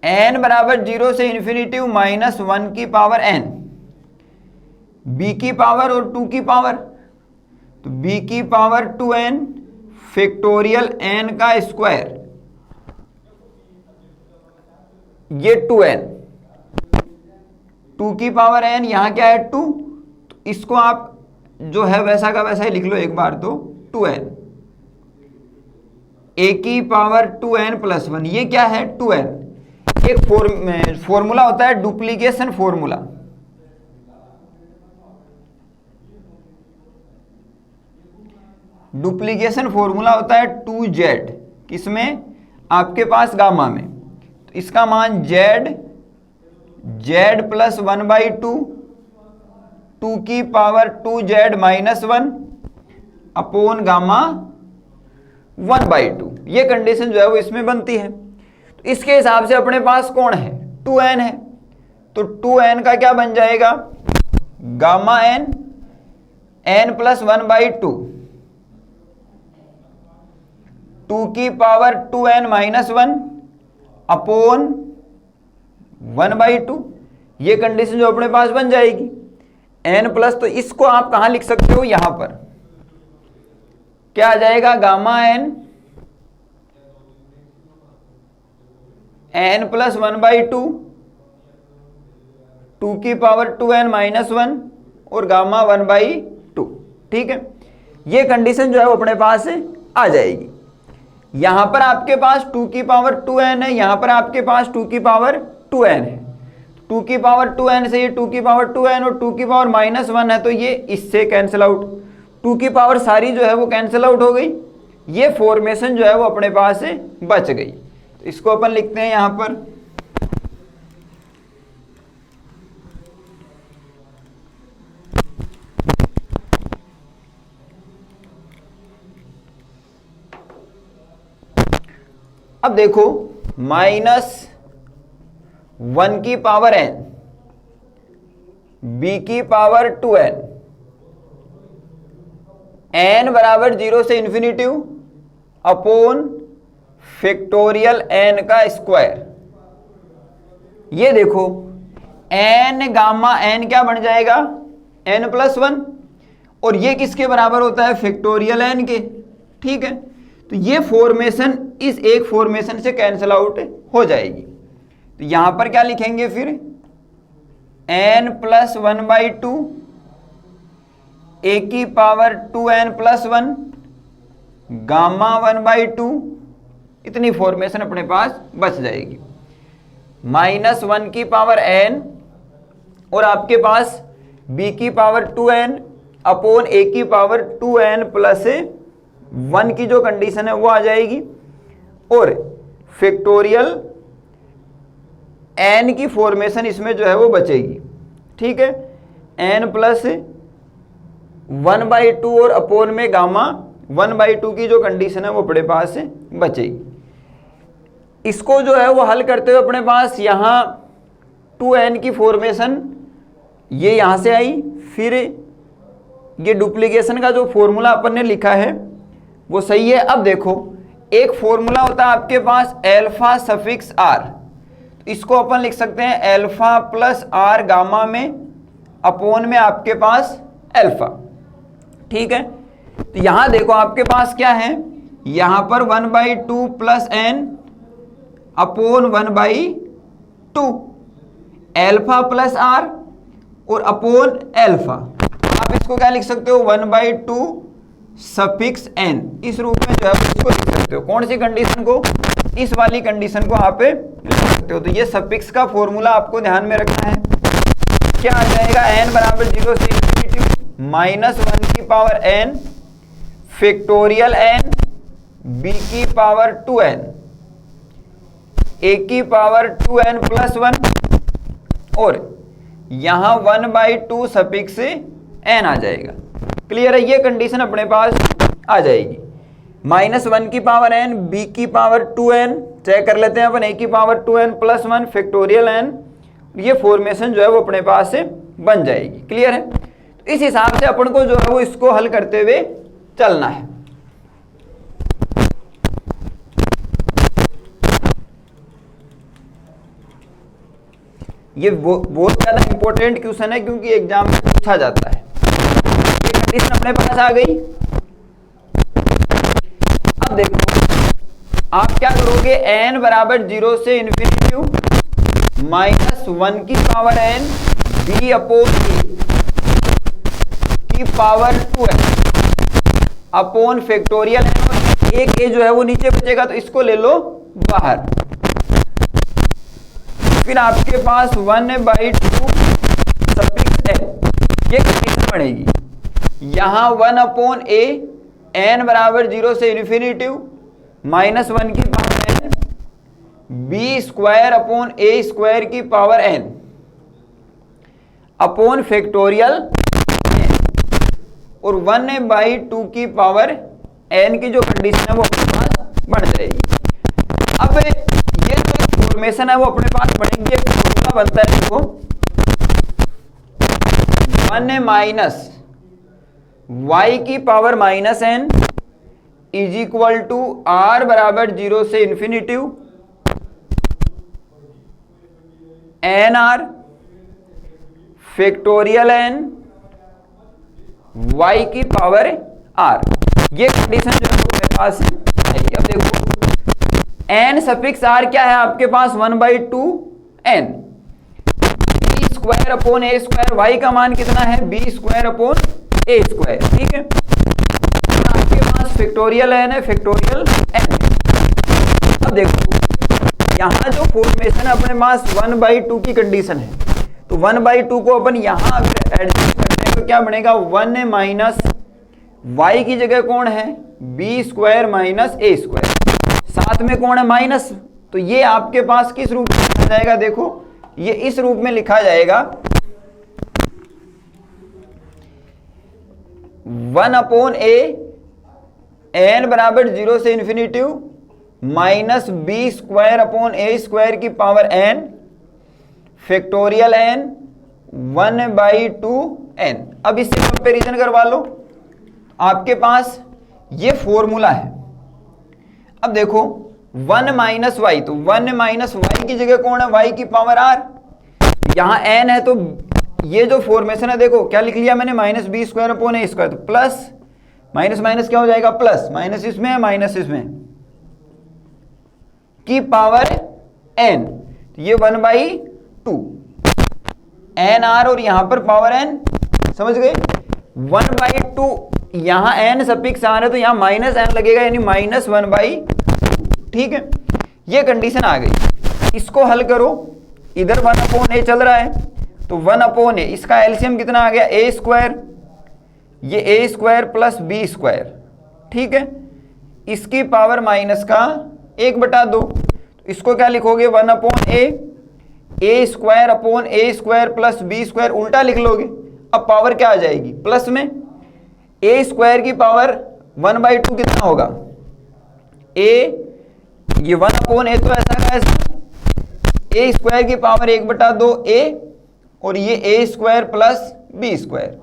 n बराबर 0 से इन्फिनिटी -1 की पावर n, b की पावर और 2 की पावर, तो b की पावर 2n फैक्टोरियल n का स्क्वायर, ये 2n, 2 की पावर n, यहां क्या है 2, तो इसको आप जो है वैसा का वैसा ही लिख लो एक बार, तो 2n, a की पावर 2n+1, ये क्या है 2n। एक फॉर्मूला होता है डुप्लीकेशन फॉर्मूला, डुप्लीकेशन फॉर्मूला होता है 2z, किसमें, आपके पास गामा में, तो इसका मान z +1/2, 2 की पावर 2z -1 अपॉन गामा 1/2, ये कंडीशन जो है वो इसमें बनती है। तो इसके हिसाब से अपने पास कौन है, 2n है, तो 2n का क्या बन जाएगा, गामा n, n+1/2, 2 की पावर 2n -1 अपॉन 1/2, ये कंडीशन जो अपने पास बन जाएगी। n+, तो इसको आप कहां लिख सकते हो, यहां पर क्या आ जाएगा, गामा n n+1/2, 2 की पावर 2n -1 और गामा 1/2, ठीक है। ये कंडीशन जो है वो अपने पास आ जाएगी। यहां पर आपके पास 2 की पावर 2n है, यहां पर आपके पास 2 की पावर 2n है, 2 की पावर 2n से ये 2 की पावर 2n और 2 की पावर -1 है, तो ये इससे कैंसिल आउट, 2 की पावर सारी जो है वो कैंसिल आउट हो गई, ये फॉर्मेशन जो है वो अपने पास बच गई। तो इसको अपन लिखते हैं यहां पर, अब देखो -1 की पावर n, b की पावर 2n, n बराबर 0 से इन्फिनिटी अपॉन फैक्टोरियल n का स्क्वायर। ये देखो n गामा n क्या बन जाएगा, n+1, और ये किसके बराबर होता है, फैक्टोरियल n के, ठीक है। तो ये फॉर्मेशन इस एक फॉर्मेशन से कैंसिल आउट हो जाएगी। तो यहां पर क्या लिखेंगे फिर, n+1/2, a की पावर 2n+1 गामा 1/2, इतनी फॉर्मेशन अपने पास बच जाएगी। -1 की पावर n और आपके पास b की पावर 2n अपॉन a की पावर 2n+1 की जो कंडीशन है वो आ जाएगी, और फैक्टोरियल n की फॉर्मेशन इसमें जो है वो बचेगी, ठीक है। n+1/2 और अपोन में गामा 1/2 की जो कंडीशन है वो अपने पास बचेगी। इसको जो है वो हल करते हुए अपने पास यहाँ 2n की फॉर्मेशन ये यहाँ से आई, फिर ये डुप्लीकेशन का जो फॉर्मूला अपन ने लिखा है वो सही है। अब देखो एक फॉर्मूला होता है आपके पास अल्फा सफिक्स r, इसको अपन लिख सकते हैं अल्फा प्लस r गामा में अपोन में आपके पास अल्फा, ठीक है। तो यहां देखो आपके पास क्या है, यहां पर 1/2 plus n upon 1/2 alpha plus r और अपोन अल्फा, आप इसको क्या लिख सकते हो 1/2 सफिक्स n, इस रूप में जो है इसको लिख सकते हो। कौन सी कंडीशन को, इस वाली कंडीशन को आप लिख सकते हो। तो ये सफिक्स का फॉर्मूला आपको ध्यान में रखना है, क्या आ जाएगा n बराबर 0 से इन्फिनिटी -1 की power n factorial n b की पावर 2n a की पावर 2n प्लस 1 और यहां 1/2 सफिक्स n आ जाएगा। क्लियर है, ये कंडीशन अपने पास आ जाएगी। -1 की पावर n, b की पावर 2n, चेक कर लेते हैं अपन, a की power 2n plus 1 factorial n, ये फॉर्मेशन जो है वो अपने पास से बन जाएगी। क्लियर है? तो इस हिसाब से अपन को जो है वो इसको हल करते हुए चलना है। ये बहुत ज्यादा इंपॉर्टेंट क्वेश्चन है क्योंकि एग्जाम में पूछा जाता है। ये कंडीशन अपने पास आ गई। अब देखो आप क्या करोगे, n बराबर 0 से इन्फिनिटी -1 की power n b upon a की power 2n upon factorial n, और एक a जो है वो नीचे बचेगा तो इसको ले लो बाहर। फिर आपके पास 1/2 सफिक्स n, ये कंडीशन बनेगी। यहां 1 अपॉन a, n बराबर 0 से इन्फिनिटी -1 की power n, b square upon a square की power n upon factorial n, और 1/2 की पावर n की जो कंडीशन है वो अपने पास बन जाएगी। अब ये जो फॉर्मेशन है वो अपने पास बनेगी, एक फॉर्मूला बनता है देखो, 1 माइनस y की power -n is equal to r बराबर 0 से infinity nr factorial n y की पावर r। ये कंडीशन जो है मेरे पास आएगी। अब देखो n सफिक्स r क्या है आपके पास, 1/2 n, b square upon a square, y का मान कितना है, b square upon a square. ठीक है, आपके पास फैक्टोरियल n है, फैक्टोरियल n। अब देखो यहां जो फॉर्मेशन है अपने पास 1/2 की कंडीशन है, तो 1/2 को अपन यहां अगर एडजस्ट करते हैं तो क्या बनेगा, 1 माइनस y की जगह कौन है, b square minus a square, साथ में कौन है माइनस, तो ये आपके पास किस रूप में लिखा जाएगा, देखो ये इस रूप में लिखा जाएगा, 1 अपॉन a, n बराबर 0 से infinity minus b square upon a square की power n factorial n 1/2 n। अब इससे कंपैरिजन करवा लो, आपके पास ये फॉर्मूला है। अब देखो 1 माइनस वाई, तो 1 माइनस वाई की जगह कौन है, y की पावर r, यहां n है तो ये जो फॉर्मेशन है देखो क्या लिख लिया मैंने, minus B square upon A square, तो प्लस माइनस माइनस क्या हो जाएगा प्लस, माइनस इसमें है माइनस इसमें की पावर n, तो ये 1/2 n r और यहां पर पावर n, समझ गए, 1/2 यहां n सफिक्स r है तो यहां माइनस n लगेगा, यानी -1/2। ठीक है, ये कंडीशन आ गई। इसको हल करो, इधर 1 अपॉन a चल रहा है तो 1 अपॉन a, इसका एलसीएम कितना आ गया, a स्क्वायर, ये a square plus b square. ठीक है, इसकी पावर माइनस का 1/2, इसको क्या लिखोगे, 1 upon a square upon a square plus b square, उल्टा लिख लोगे। अब पावर क्या आ जाएगी, प्लस में a स्क्वायर की पावर 1/2 कितना होगा, a, ये 1 अपॉन a तो ऐसा का ऐसा, a स्क्वायर की पावर 1/2 a, और ये a square plus b square,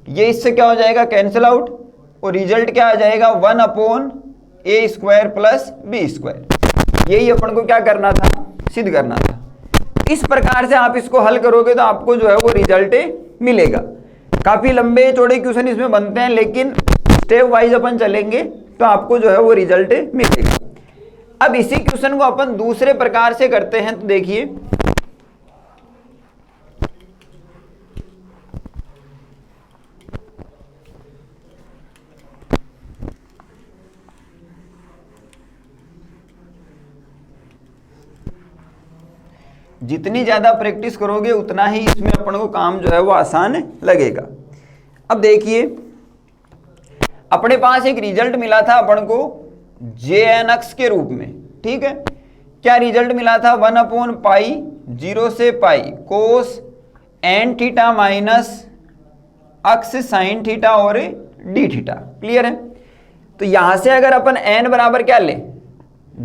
ये इससे क्या हो जाएगा, कैंसिल आउट, और रिजल्ट क्या आ जाएगा, 1 upon a square plus b square. यही अपन को क्या करना था, सिद्ध करना था। इस प्रकार से आप इसको हल करोगे तो आपको जो है वो रिजल्ट मिलेगा। काफी लंबे चौड़े क्वेश्चन इसमें बनते हैं, लेकिन स्टेप वाइज अपन चलेंगे तो आपको जो है वो रिजल्ट मिलेगा। अब इसी क्वेश्चन को अपन दूसरे प्रकार से करते हैं, तो देखिए जितनी ज्यादा प्रैक्टिस करोगे उतना ही इसमें अपन को काम जो है वो आसान लगेगा। अब देखिए अपने पास एक रिजल्ट मिला था अपन को jnx के रूप में। ठीक है, क्या रिजल्ट मिला था, 1 अपॉन पाई 0 से पाई कोस n थीटा माइनस अक्स साइन थीटा और डी थीटा। क्लियर है, तो यहां से अगर अपन n बराबर क्या लें,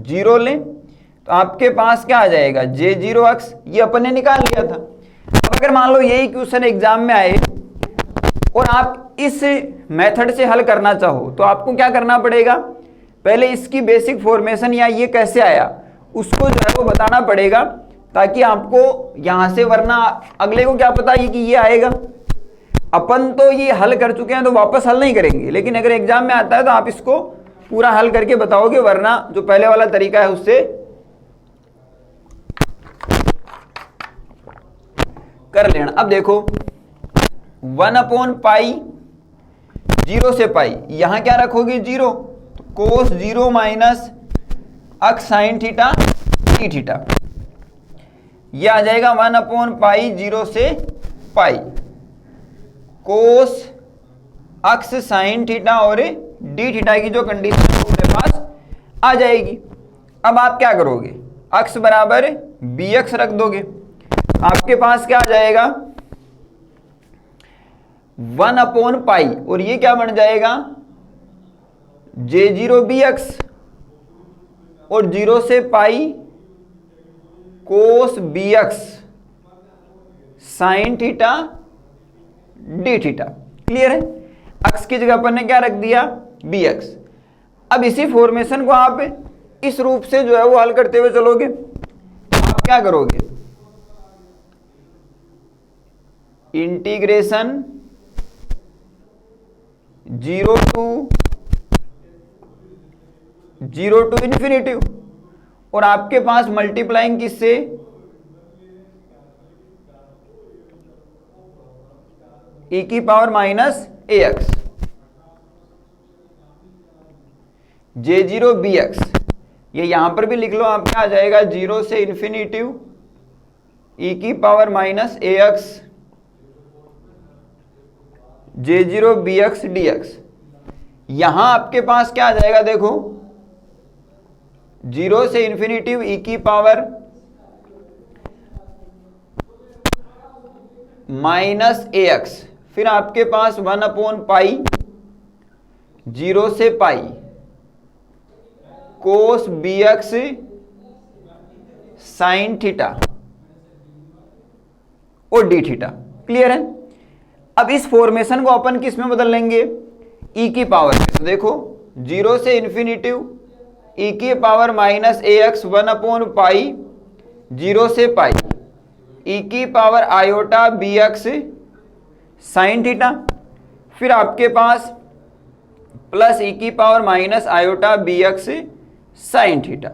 0 लें, तो आपके पास क्या आ जाएगा, J0x, ये अपन ने निकाल लिया था। अब अगर मान लो यही क्वेश्चन एग्जाम में आए और आप इस मेथड से हल करना चाहो तो आपको क्या करना पड़ेगा, पहले इसकी बेसिक फॉर्मेशन या ये कैसे आया उसको जो है वो बताना पड़ेगा, ताकि आपको यहां से, वरना अगले को क्या पता ये कि ये आएगा। अपन तो ये हल कर चुके हैं तो वापस हल नहीं करेंगे, लेकिन अगर एग्जाम में आता है तो आप इसको पूरा हल करके बताओगे, वरना जो पहले वाला तरीका है उससे कर लेना। अब देखो 1/पाई 0 से पाई, यहां क्या रखोगे 0, तो कोस 0 माइनस अक्स साइन थीटा डी थीटा, यह आ जाएगा 1/पाई 0 से पाई कोस अक्स साइन थीटा और डी थीटा की जो कंडीशन है अपने पास आ जाएगी। अब आप क्या करोगे, अक्स बराबर बी एक्स रख दोगे, आपके पास क्या आ जाएगा 1/पाई, और ये क्या बन जाएगा J0bx, और 0 से पाई कोस bx sine theta D theta. Clear है, अक्स की जगह अपन ने क्या रख दिया bx। अब इसी फॉर्मेशन को आप इस रूप से जो है वो हल करते हुए चलोगे, आप क्या करोगे, इंटीग्रेशन 0 टू इन्फिनिटी, और आपके पास मल्टीप्लाइंग किससे, e की पावर माइनस ax, J0bx, ये यहां पर भी लिख लो, आप क्या आ जाएगा 0 से इन्फिनिटी e की power minus ax J0bx dx। यहां आपके पास क्या आ जाएगा, देखो 0 से इन्फिनिटी e की पावर माइनस ax, फिर आपके पास 1/पाई 0 से पाई कोस bx साइन थीटा और डी थीटा। क्लियर है, अब इस फॉर्मेशन को अपन किस में बदल लेंगे, e की पावर। तो देखो 0 से इन्फिनिटी e की पावर माइनस ax 1/पाई 0 से पाई e की power iota bx sine theta, फिर आपके पास प्लस e की power minus iota bx sine theta,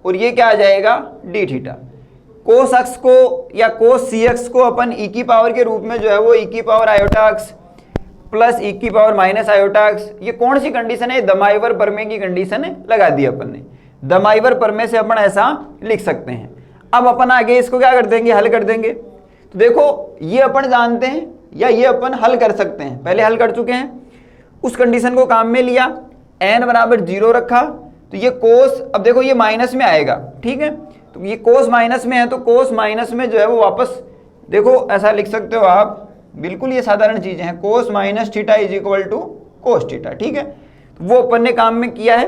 और ये क्या आ जाएगा डी थीटा। कोस अक्स को या कोस सी एक्स को अपन e की पावर के रूप में जो है वो e की पावर आयोटा अक्स प्लस e की पावर माइनस आयोटा अक्स, ये कौन सी कंडीशन है, दमाइवर प्रमेय की कंडीशन है, लगा दी अपन ने। दमाइवर प्रमेय से अपन ऐसा लिख सकते हैं। अब अपन आगे इसको क्या कर देंगे, हल कर देंगे। तो देखो ये अपन जानते हैं या ये अपन हल कर सकते हैं, पहले हल कर चुके हैं, उस कंडीशन को काम में लिया, n बराबर 0 रखा, तो ये कोस, अब देखो ये माइनस में आएगा, ठीक है, तो ये कोस माइनस में है, तो कोस माइनस में जो है वो वापस, देखो ऐसा लिख सकते हो आप, बिल्कुल ये साधारण चीजें हैं, cos minus theta is equal to cos theta. ठीक है, तो वो अपन ने काम में किया है।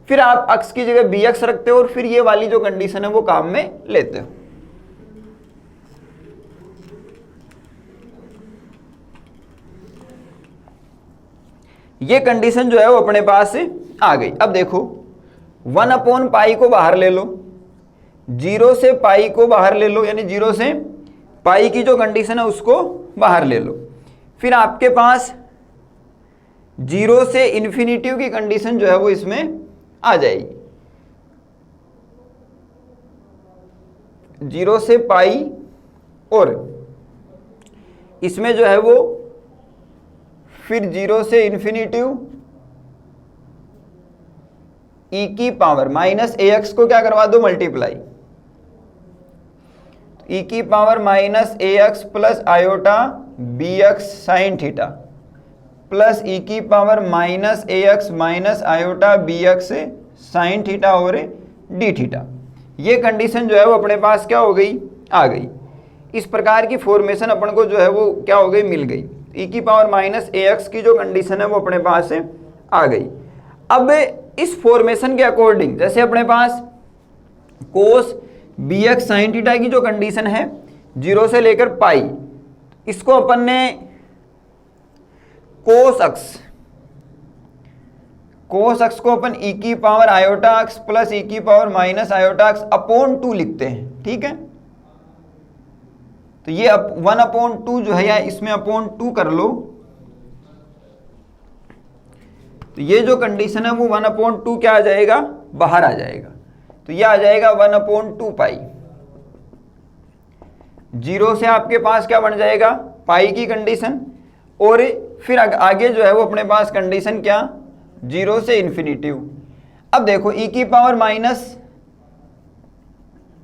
फिर आप अक्स की जगह बी एक्स रखते हो और फिर ये वाली जो कंडीशन है वो काम में लेते हो। ये कंडीशन जो है वो अपने पास आ गई। अब देखो 1/पाई को बाहर ले लो, 0 से पाई को बाहर ले लो, यानी 0 से पाई की जो कंडीशन है उसको बाहर ले लो। फिर आपके पास 0 से इन्फिनिटी की कंडीशन जो है वो इसमें आ जाएगी, 0 से पाई, और इसमें जो है वो फिर 0 से इन्फिनिटी e की पावर माइनस ax को क्या करवा दो, मल्टीप्लाई, e की power minus ax plus iota bx sine theta plus e की power minus ax minus iota bx sine theta और d थीटा। ये कंडीशन जो है वो अपने पास क्या हो गई, आ गई। इस प्रकार की फॉर्मेशन अपन को जो है वो क्या हो गई, मिल गई। e की पावर माइनस ax की जो कंडीशन है वो अपने पास आ गई। अब इस फॉर्मेशन के अकॉर्डिंग जैसे अपने पास cos B X sine theta की जो कंडीशन है 0 से लेकर पाई, इसको अपन ने कोस अक्स को अपन ई की पावर आयोटा अक्स प्लस ई की पावर माइनस आयोटा अक्स अपॉन 2 लिखते हैं, ठीक है। तो ये 1/2 जो है या इसमें अपॉन 2 कर लो, तो ये जो कंडीशन है वो 1/2 क्या आ जाएगा, बाहर आ जाएगा। तो ये आ जाएगा 1/2 पाई। 0 से आपके पास क्या बन जाएगा, पाई की कंडीशन, और फिर आगे जो है वो अपने पास कंडीशन क्या, 0 से इन्फिनिटी। अब देखो ई की power minus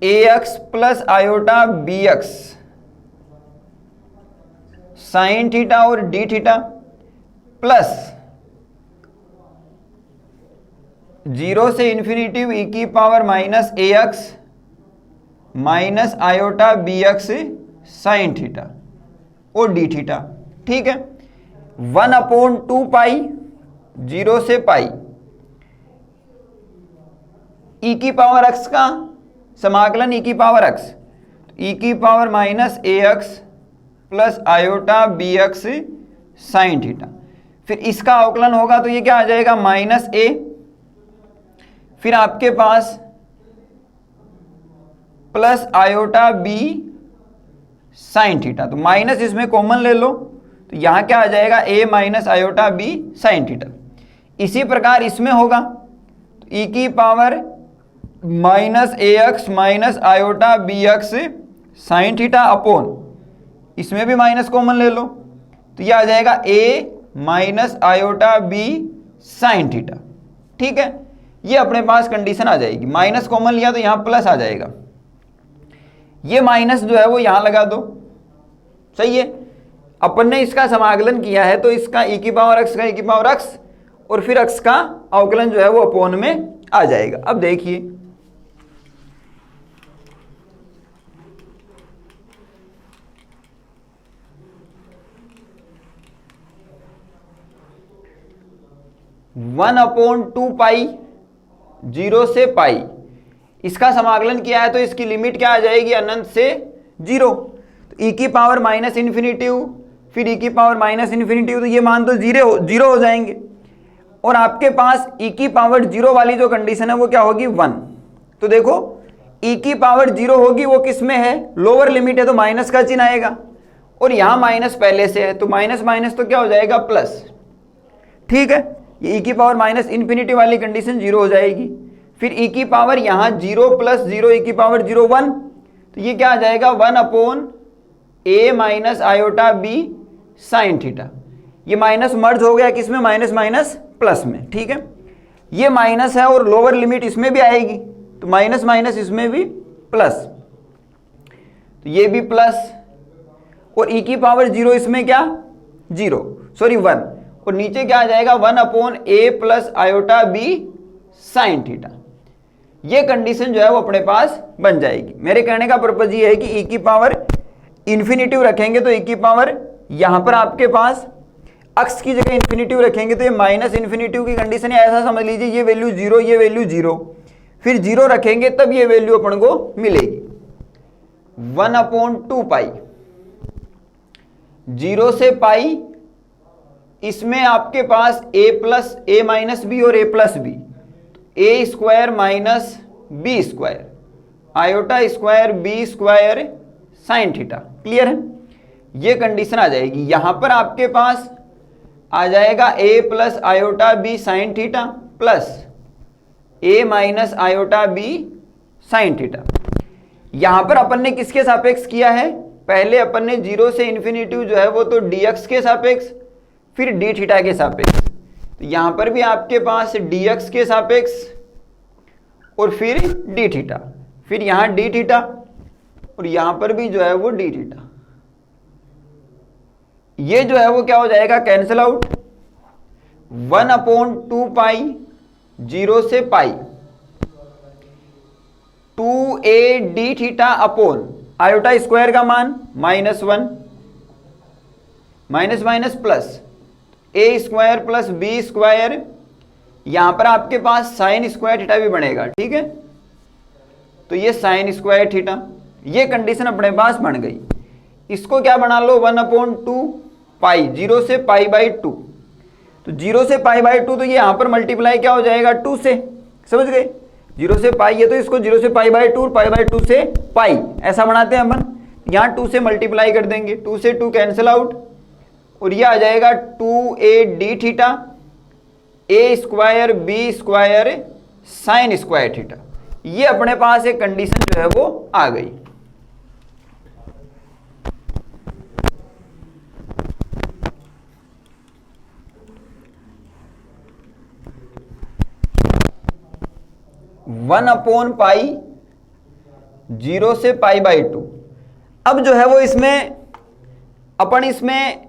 A X plus iota B X sine theta और डी थीटा प्लस 0 से इन्फिनिटी ई की power minus A X minus iota B X sine theta और डी थीटा, ठीक है। 1/2 पाई 0 से पाई ई की पावर एक्स का समाकलन ई की पावर एक्स, ई की power minus A X plus iota B X sine theta, फिर इसका अवकलन होगा तो ये क्या आ जाएगा, माइनस ए, फिर आपके पास plus iota B sine theta, तो माइनस इसमें कॉमन ले लो तो यहां क्या आ जाएगा, A minus iota B sine theta. इसी प्रकार इसमें होगा तो ई की power minus A X minus iota B X sine theta upon, इसमें भी माइनस कॉमन ले लो तो यह आ जाएगा A minus iota B sine theta, ठीक है। ये अपने पास कंडीशन आ जाएगी, माइनस कॉमन लिया तो यहां प्लस आ जाएगा, ये माइनस जो है वो यहां लगा दो, सही है। अपन ने इसका समाकलन किया है तो इसका ई की पावर एक्स का ई की पावर एक्स और फिर एक्स का अवकलन जो है वो अपॉन में आ जाएगा। अब देखिए वन अपॉन 2 पाई 0 से पाई, इसका समाकलन किया है तो इसकी लिमिट क्या आ जाएगी, अनंत से 0। तो ई की पावर माइनस इन्फिनिटी फिर ई की पावर माइनस इन्फिनिटी, तो ये मान तो 0 हो जाएंगे। और आपके पास ई की पावर 0 वाली जो कंडीशन है वो क्या होगी, 1। तो देखो ई की पावर 0 होगी वो किस में है, लोअर लिमिट है तो माइनस का चिन्ह आएगा, और यहां माइनस पहले से है तो माइनस माइनस तो क्या हो जाएगा, प्लस, ठीक है। ये ई की पावर माइनस इन्फिनिटी वाली कंडीशन 0 हो जाएगी, फिर ई की पावर यहां 0 प्लस 0 ई की पावर 0 1, तो ये क्या आ जाएगा, 1/a minus iota B sine theta. ये माइनस मर्ज हो गया किसमें, माइनस माइनस प्लस में, ठीक है। ये माइनस है और लोअर लिमिट इसमें भी आएगी तो माइनस माइनस इसमें भी प्लस, तो ये भी प्लस, और ई की पावर 0 इसमें क्या, 1, और नीचे क्या आ जाएगा, 1/a plus iota B sine theta. ये कंडीशन जो है वो अपने पास बन जाएगी। मेरे कहने का पर्पज ये है कि ई की पावर इन्फिनिटिव रखेंगे तो ई की पावर यहां पर आपके पास अक्स की जगह इन्फिनिटिव रखेंगे तो ये माइनस इन्फिनिटिव की कंडीशन है, ऐसा समझ लीजिए ये वैल्यू 0 ये वैल्यू 0, फिर 0 रखेंगे तब ये वैल्यू अपन को मिलेगी। 1/2 पाई 0 से पाई, इसमें आपके पास a plus A minus B और a plus B, A square minus B square iota square B square sine theta, clear है। ये कंडीशन आ जाएगी, यहां पर आपके पास आ जाएगा a plus iota B sine theta plus a minus iota B sine theta. यहां पर अपन ने किसके सापेक्ष किया है, पहले अपन ने 0 से इन्फिनिटी जो है वो तो dx के सापेक्ष, फिर डी थीटा के सापेक्ष, तो यहां पर भी आपके पास dx के सापेक्ष और फिर डी थीटा, फिर यहां डी थीटा और यहां पर भी जो है वो डी थीटा। ये जो है वो क्या हो जाएगा, कैंसिल आउट। 1/2 पाई 0 से pi 2a D theta upon iota square का मान -1 minus minus plus a square plus B square, यहां पर आपके पास साइन स्क्वायर थीटा भी बनेगा, ठीक है। तो ये साइन स्क्वायर थीटा, ये कंडीशन अपने पास बन गई। इसको क्या बना लो, 1/2 पाई, 0 से π/2। तो 0 से π/2, तो ये यहां पर मल्टीप्लाई क्या हो जाएगा 2 से, समझ गए। 0 से पाई है तो इसको 0 से π/2 और π/2 से पाई, ऐसा बनाते हैं अपन। यहाँ 2 से मल्टीप्लाई कर देंगे, 2 से 2 कैंसिल आउट, और ये आ जाएगा 2AD theta A² B² sign square theta. ये अपने पास एक कंडीशन जो है वो आ गई। वन अपॉन पाई 0 से π/2। अब जो है वो इसमें अपन इसमें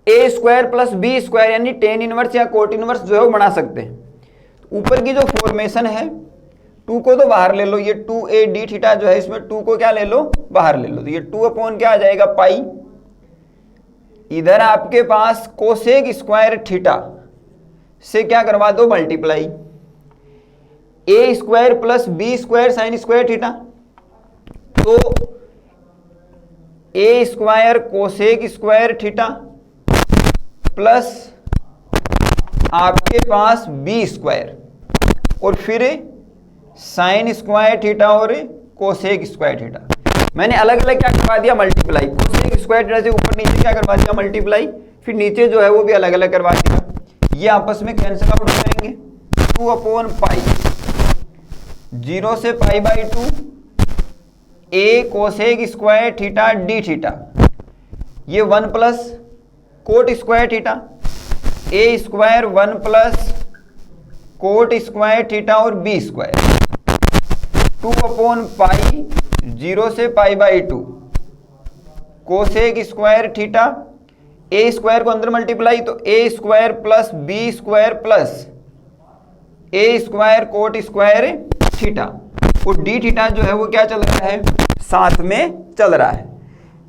A² प्लस B² यानी टेन इनवर्स या कोट इनवर्स जो है वो बना सकते हैं। ऊपर की जो फॉर्मेशन है 2 को तो बाहर ले लो, ये 2AD थीटा जो है इसमें 2 को क्या ले लो, बाहर ले लो। तो ये 2 अपॉन क्या आ जाएगा पाई, इधर आपके पास कोसेक स्क्वायर थीटा से क्या करवा दो multiply, A² plus B² sign square theta. तो A² cosec square theta plus आपके पास B² और फिर साइन स्क्वायर थीटा और कोसेक स्क्वायर थीटा। मैंने अलग अलग क्या करवा दिया मल्टीप्लाई, कोसेक स्क्वायर थीटा से ऊपर नीचे क्या करवा दिया मल्टीप्लाई, फिर नीचे जो है वो भी अलग अलग करवा दिया। ये आपस में कैंसिल आउट हो जाएंगे। 2 अपॉन पाई 0 से π/2 A cosec square theta D theta, ये 1 plus coat square theta A² 1 plus coat square theta और B²। 2 अपॉन पाई 0 से π/2 कोसेक स्क्वायर थीटा, A² को अंदर मल्टीप्लाई तो A² plus B² plus A² coat square theta, और D थीटा जो है वो क्या चल रहा है, साथ में चल रहा है।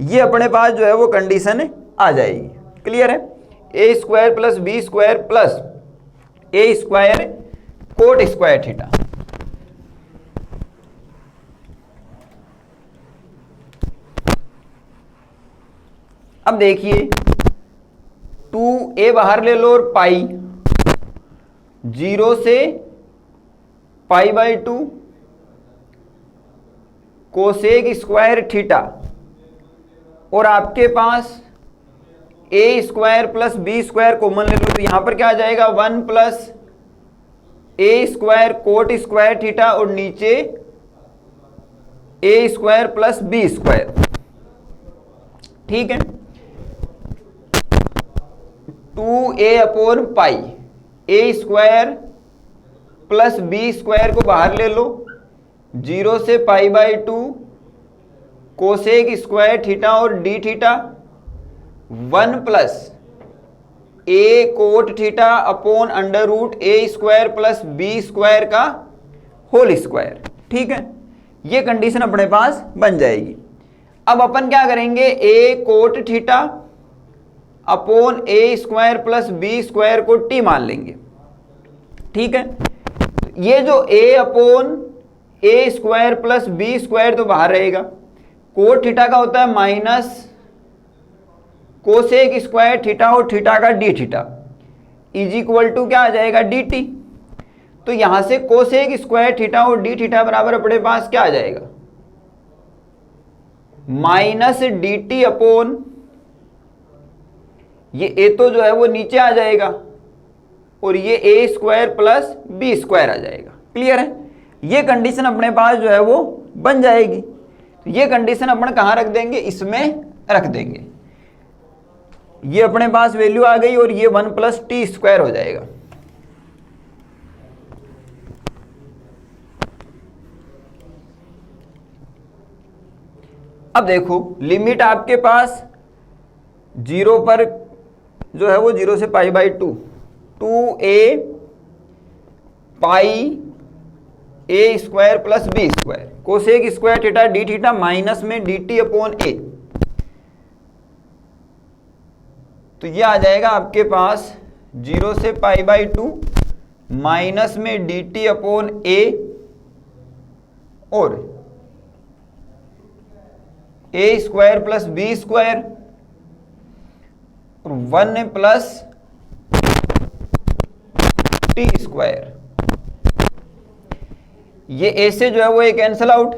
ये अपने पास जो है वो कंडीशन आ जाएगी। क्लियर है। A² plus B² plus A² coat square theta. अब देखिए 2A बाहर ले लो और पाई 0 से π/2 कोसेक स्क्वायर थीटा, और आपके पास A² प्लस B² कॉमन ले लो, तो यहां पर क्या आ जाएगा 1 plus A² coat square theta और नीचे A² प्लस B²। ठीक है। 2A upon pi A² plus B² को बाहर ले लो, 0 से π/2 कोसेक स्क्वायर थीटा और D theta, 1 plus A cot theta upon √A² plus B² का होल स्क्वायर। ठीक है। ये कंडीशन अपने पास बन जाएगी। अब अपन क्या करेंगे, A cot theta upon A² plus B² को T मान लेंगे। ठीक है। ये जो A upon A² plus B² तो बाहर रहेगा, कोट थीटा का होता है माइनस कोसेक स्क्वायर थीटा और थीटा का D theta is equal to क्या आ जाएगा DT। तो यहां से कोसेक स्क्वायर थीटा और D थीटा बराबर अपने पास क्या आ जाएगा, माइनस DT अपॉन ये A तो जो है वो नीचे आ जाएगा और ये A² प्लस B² आ जाएगा। क्लियर है। ये कंडीशन अपने पास जो है वो बन जाएगी। तो ये कंडीशन अपन कहां रख देंगे, इसमें रख देंगे। ये अपने पास वैल्यू आ गई और ये 1 प्लस T² हो जाएगा। अब देखो लिमिट आपके पास 0 पर जो है वो 0 से π/2 2A पाई A² plus B² cosec square theta D theta minus में DT अपॉन A। तो ये आ जाएगा आपके पास 0 से π/2 माइनस में dt अपॉन a और a square plus b square और 1 प्लस टी स्क्वायर। ये a से जो है वो a कैंसल आउट,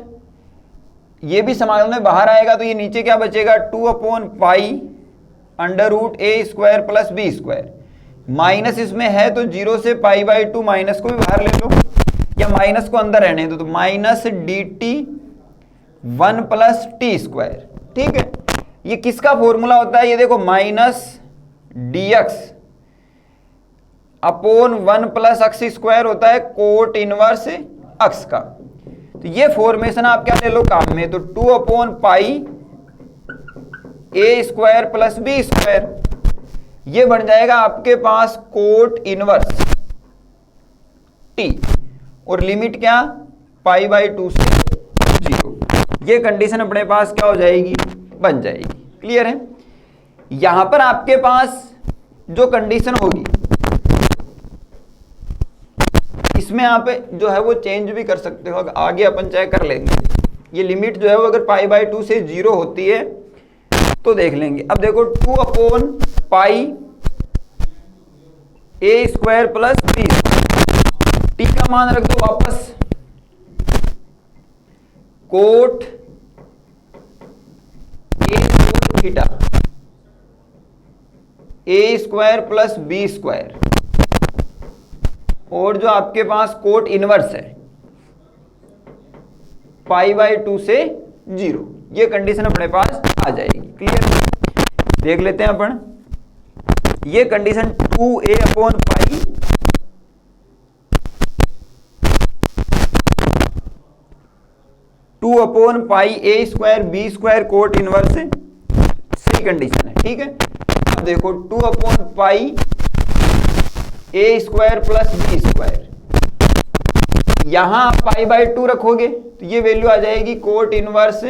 ये भी समाकलन में बाहर आएगा तो ये नीचे क्या बचेगा 2 upon pi under root a square plus b square. Minus इसमें है तो 0 से π/2 माइनस को भी बाहर ले लो या माइनस को अंदर रहने दो, तो minus dt 1 plus T square. ठीक है, ये किसका फॉर्मूला होता है, ये देखो माइनस dx अपॉन 1 प्लस अक्स स्क्वायर होता है कोट इनवर्स अक्स का। तो ये फॉर्मेशन आप क्या ले लो काम में, तो 2 upon pi a square plus b square, ये बन जाएगा आपके पास कोट इनवर्स t और लिमिट क्या π/2 से 0। ये कंडीशन अपने पास क्या हो जाएगी, बन जाएगी। क्लियर है। यहां पर आपके पास जो कंडीशन होगी इसमें आप जो है वो चेंज भी कर सकते हो, आगे अपन चेक कर लेंगे। ये लिमिट जो है वो अगर π/2 से 0 होती है तो देख लेंगे। अब देखो 2 upon pi a square plus b, T का मान रख दो वापस cot a theta a square plus b square और जो आपके पास कोट इनवर्स है π/2 से 0, ये कंडीशन अपने पास आ जाएगी। क्लियर, देख लेते हैं अपन। ये condition 2a upon pi a square b square cot inverse सही कंडीशन है। ठीक है, अब देखो 2 upon pi a square plus b square, यहां आप π/2 रखोगे तो ये वैल्यू आ जाएगी cot inverse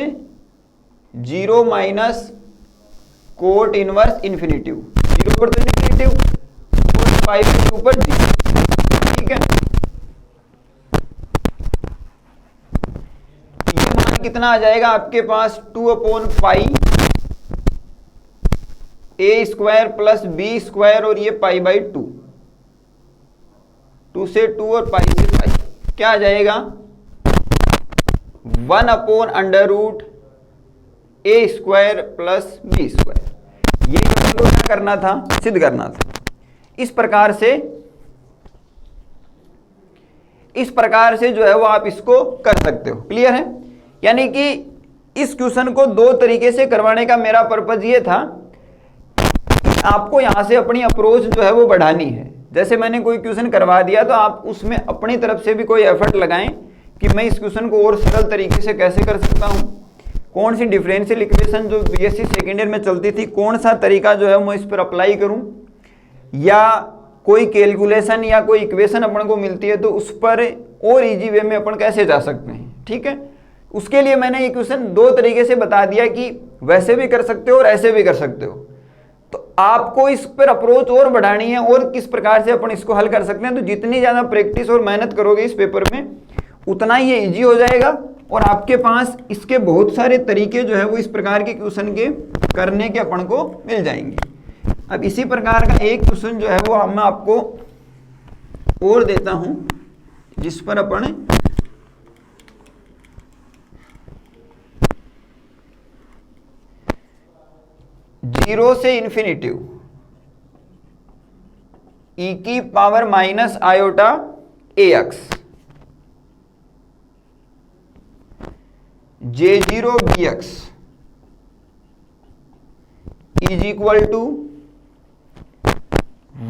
0 minus cot inverse infinitive, 0 पर तो इन्फिनिटिव कोट π/2 पर 0। ठीक है, ये मान कितना आ जाएगा आपके पास 2 upon pi a square plus b square और ये π/2, 2 से 2 और पाई से पाई, क्या आ जाएगा 1 upon under root a square plus b square. ये तो क्या करना था, सिद्ध करना था। इस प्रकार से जो है वो आप इसको कर सकते हो। क्लियर है, यानी कि इस क्वेश्चन को दो तरीके से करवाने का मेरा पर्पज ये था कि आपको यहां से अपनी अप्रोच जो है वो बढ़ानी है। जैसे मैंने कोई क्वेश्चन करवा दिया तो आप उसमें अपनी तरफ से भी कोई एफर्ट लगाएं कि मैं इस क्वेश्चन को और सरल तरीके से कैसे कर सकता हूं, कौन सी डिफरेंशियल इक्वेशन जो बीएससी सेकेंड ईयर में चलती थी कौन सा तरीका जो है मैं इस पर अप्लाई करूं, या कोई कैलकुलेशन या कोई इक्वेशन अपन को मिलती है तो उस पर और इजी वे में अपन कैसे जा सकते हैं। ठीक है, उसके लिए मैंने ये क्वेश्चन दो तरीके से बता दिया कि वैसे भी कर सकते हो और ऐसे भी कर सकते हो। तो आपको इस पर अप्रोच और बढ़ानी है और किस प्रकार से अपन इसको हल कर सकते हैं। तो जितनी ज़्यादा प्रैक्टिस और मेहनत करोगे इस पेपर में उतना ही ये ईजी हो जाएगा और आपके पास इसके बहुत सारे तरीके जो है वो इस प्रकार के क्वेश्चन के करने के अपन को मिल जाएंगे। अब इसी प्रकार का एक क्वेश्चन जो है वो मैं आपको और देता हूं जिस पर अपन 0 से इन्फिनिटिव e की power minus iota ax J0 bx is equal to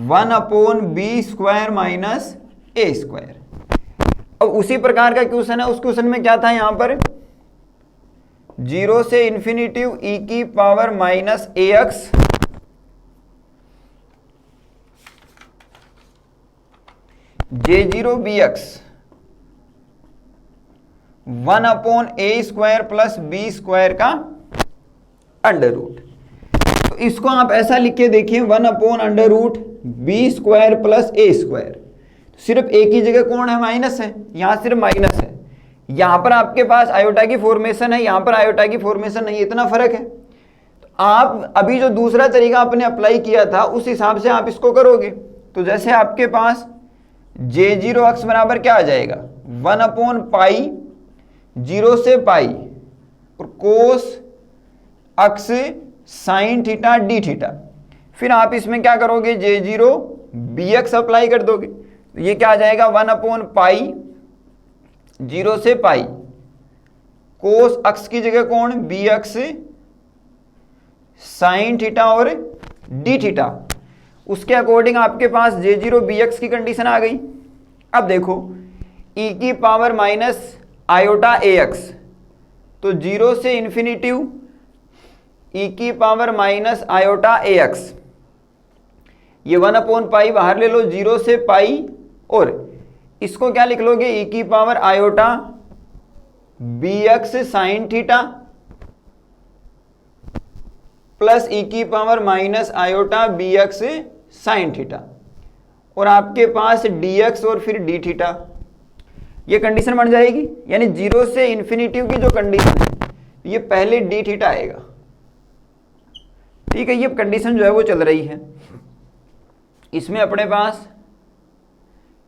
1 upon B square minus A square. अब उसी प्रकार का क्वेश्चन है, उस क्वेश्चन में क्या था यहां पर 0 से इन्फिनिटिव e की power minus ax J0 bx 1 upon A square plus B square का अंडर रूट। तो इसको आप ऐसा लिख के देखिए 1/√b² प्लस a²। सिर्फ एक ही जगह कौन है, माइनस है, यहाँ सिर्फ माइनस है। यहाँ पर आपके पास आयोटा की फॉर्मेशन है, यहाँ पर आयोटा की फॉर्मेशन नहीं, इतना फर्क है। तो आप अभी जो दूसरा तरीका आपने अप्लाई किया था उस हिसाब से आप इसको करोगे। तो जैसे आपके पास J0 अक्स बराबर क्या आ जाएगा, 1/π 0 से पाई और कोस अक्स साइन थीटा डी थीटा। फिर आप इसमें क्या करोगे, J0 bx अप्लाई कर दोगे। तो ये क्या आ जाएगा, 1/π 0 से पाई, कोस अक्स की जगह कौन, bx साइन थीटा और डी थीटा। उसके अकॉर्डिंग आपके पास J0 bx की कंडीशन आ गई। अब देखो e की पावर माइनस आयोटा ax, तो 0 से इन्फिनिटिव e की पावर माइनस आयोटा ax, ये 1/π बाहर ले लो, 0 से पाई, और इसको क्या लिख लोगे, e की power iota bx sine theta plus e की power minus iota bx sine theta, और आपके पास dx और फिर d थीटा। ये कंडीशन बन जाएगी, यानी 0 से इन्फिनिटिव की जो कंडीशन है ये पहले d थीटा आएगा। ठीक है, ये कंडीशन जो है वो चल रही है। इसमें अपने पास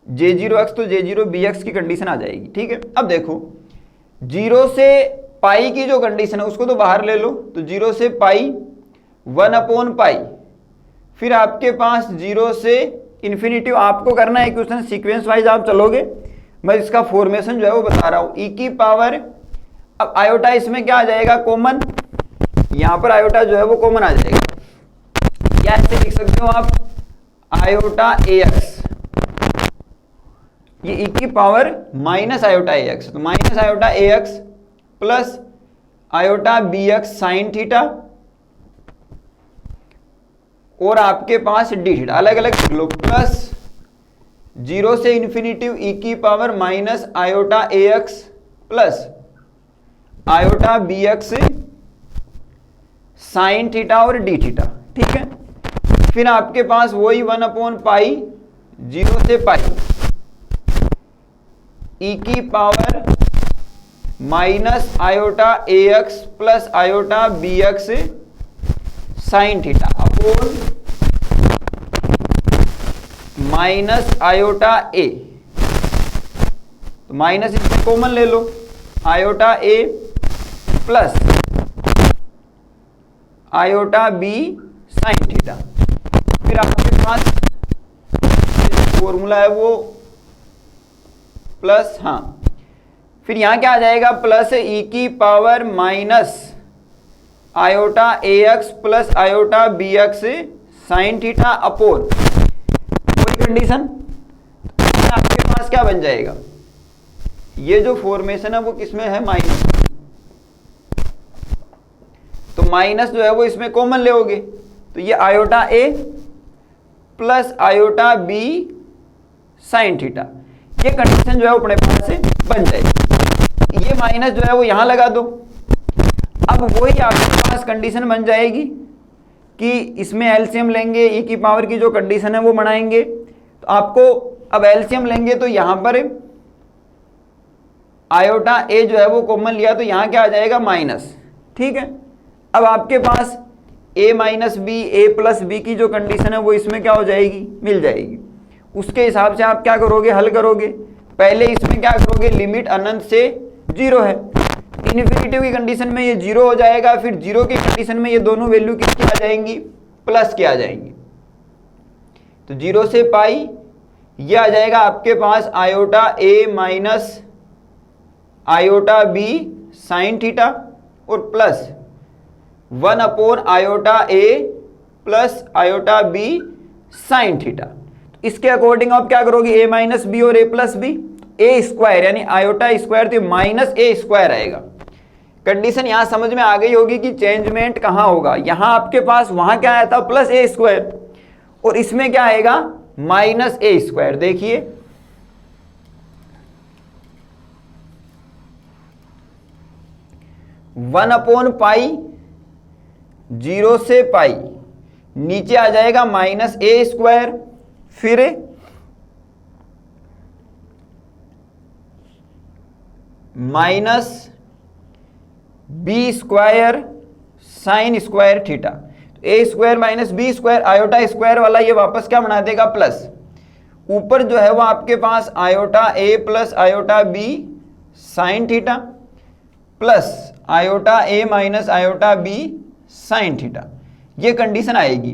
J0 अक्स तो J0 bx की कंडीशन आ जाएगी। ठीक है, अब देखो 0 से पाई की जो कंडीशन है उसको तो बाहर ले लो, तो 0 से पाई 1/π, फिर आपके पास 0 से इन्फिनिटिव। आपको करना है क्वेश्चन सीक्वेंस वाइज आप चलोगे, मैं इसका फॉर्मेशन जो है वो बता रहा हूं। e की पावर, अब आयोटा इसमें क्या आ जाएगा, कॉमन, यहां पर आयोटा जो है वो कॉमन आ जाएगा, या ऐसे लिख सकते हो आप आयोटा ax, ये e की पावर माइनस आयोटा ax, तो minus iota ax plus iota bx sine theta, और आपके पास डी थीटा, अलग अलग लिख लो, प्लस 0 से इन्फिनिटिव e की power minus iota ax plus iota bx sine theta और डी थीटा। ठीक है, फिर आपके पास वही 1/π 0 से पाई e की power minus iota ax plus iota bx sine theta upon minus iota a, तो माइनस इसमें कॉमन ले लो, iota a plus iota b sine theta. फिर आपके पास फॉर्मूला है वो प्लस, हाँ, फिर यहां क्या आ जाएगा, प्लस e की power minus iota ax plus iota bx sine theta upon वही कंडीशन। आपके पास क्या बन जाएगा, ये जो फॉर्मेशन है वो किसमें है, माइनस, तो माइनस जो है वो इसमें कॉमन लेओगे, तो ये iota a plus iota b sine theta, ये कंडीशन जो है अपने पास से बन जाएगी। ये माइनस जो है वो यहां लगा दो। अब वही आपके पास कंडीशन बन जाएगी कि इसमें एलसीएम लेंगे, e की पावर की जो कंडीशन है वो बनाएंगे। तो आपको अब एलसीएम लेंगे तो यहां पर आयोटा a जो है वो कॉमन लिया, तो यहां क्या आ जाएगा, माइनस। ठीक है, अब आपके पास a minus B, a plus B की जो कंडीशन है वो इसमें क्या हो जाएगी, मिल जाएगी। उसके हिसाब से आप क्या करोगे, हल करोगे। पहले इसमें क्या करोगे, लिमिट अनंत से 0 है, इन्फिनिटिव की कंडीशन में ये 0 हो जाएगा, फिर 0 की कंडीशन में ये दोनों वैल्यू किसकी आ जाएंगी, प्लस की आ जाएंगी। तो 0 से पाई ये आ जाएगा आपके पास iota a minus iota b sine theta और plus 1 iota a plus iota b sine theta. इसके अकॉर्डिंग आप क्या करोगे, a माइनस बी और a plus B, a square यानी आयोटा स्क्वायर, तो माइनस a स्क्वायर आएगा। कंडीशन यहां समझ में आ गई होगी कि चेंजमेंट कहां होगा, यहां आपके पास, वहां क्या आया था प्लस a स्क्वायर, और इसमें क्या आएगा माइनस a स्क्वायर। देखिए 1/π 0 से पाई नीचे आ जाएगा माइनस ए स्क्वायर, फिर minus B square sine square theta. A square minus B square iota square वाला ये वापस क्या बना देगा प्लस, ऊपर जो है वो आपके पास iota A plus iota B sine theta plus iota A minus iota B sine theta, ये कंडीशन आएगी।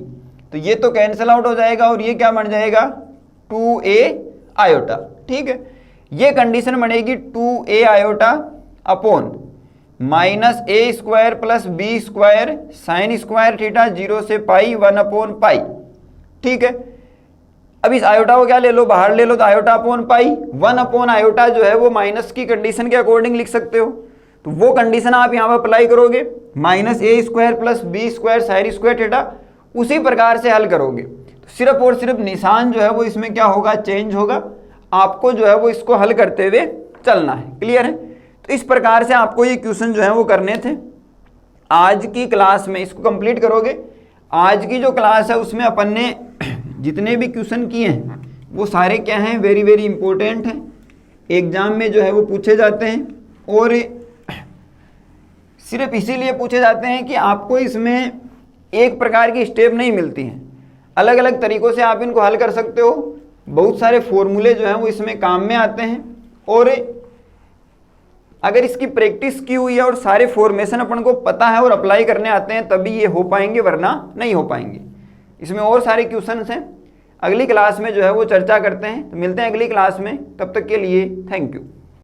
तो ये तो कैंसिल आउट हो जाएगा और ये क्या बन जाएगा 2a आयोटा। ठीक है, ये कंडीशन बनेगी 2a iota upon minus A square plus B square sine square theta 0 से पाई 1 अपॉन पाई। ठीक है, अब इस आयोटा को क्या ले लो, बाहर ले लो, तो iota upon pi 1 upon iota जो है वो माइनस की कंडीशन के अकॉर्डिंग लिख सकते हो, तो वो कंडीशन आप यहाँ पर अप्लाई करोगे, minus A square plus B square sine square theta, उसी प्रकार से हल करोगे। तो सिर्फ और सिर्फ निशान जो है वो इसमें क्या होगा, चेंज होगा। आपको जो है वो इसको हल करते हुए चलना है। क्लियर है? तो इस प्रकार से आपको ये क्वेश्चन जो है वो करने थे। आज की क्लास में इसको कंप्लीट करोगे। आज की जो क्लास है उसमें अपन ने जितने भी क्वेश्चन किए हैं वो सारे क्या हैं, वेरी वेरी इंपॉर्टेंट हैं, एग्जाम में जो है वो पूछे जाते हैं, और सिर्फ इसीलिए पूछे जाते हैं कि आपको इसमें एक प्रकार की स्टेप नहीं मिलती हैं, अलग अलग तरीक़ों से आप इनको हल कर सकते हो। बहुत सारे फॉर्मूले जो हैं वो इसमें काम में आते हैं, और अगर इसकी प्रैक्टिस की हुई है और सारे फॉर्मेशन अपन को पता है और अप्लाई करने आते हैं तभी ये हो पाएंगे, वरना नहीं हो पाएंगे। इसमें और सारे क्वेश्चंस हैं, अगली क्लास में जो है वो चर्चा करते हैं। तो मिलते हैं अगली क्लास में, तब तक के लिए थैंक यू।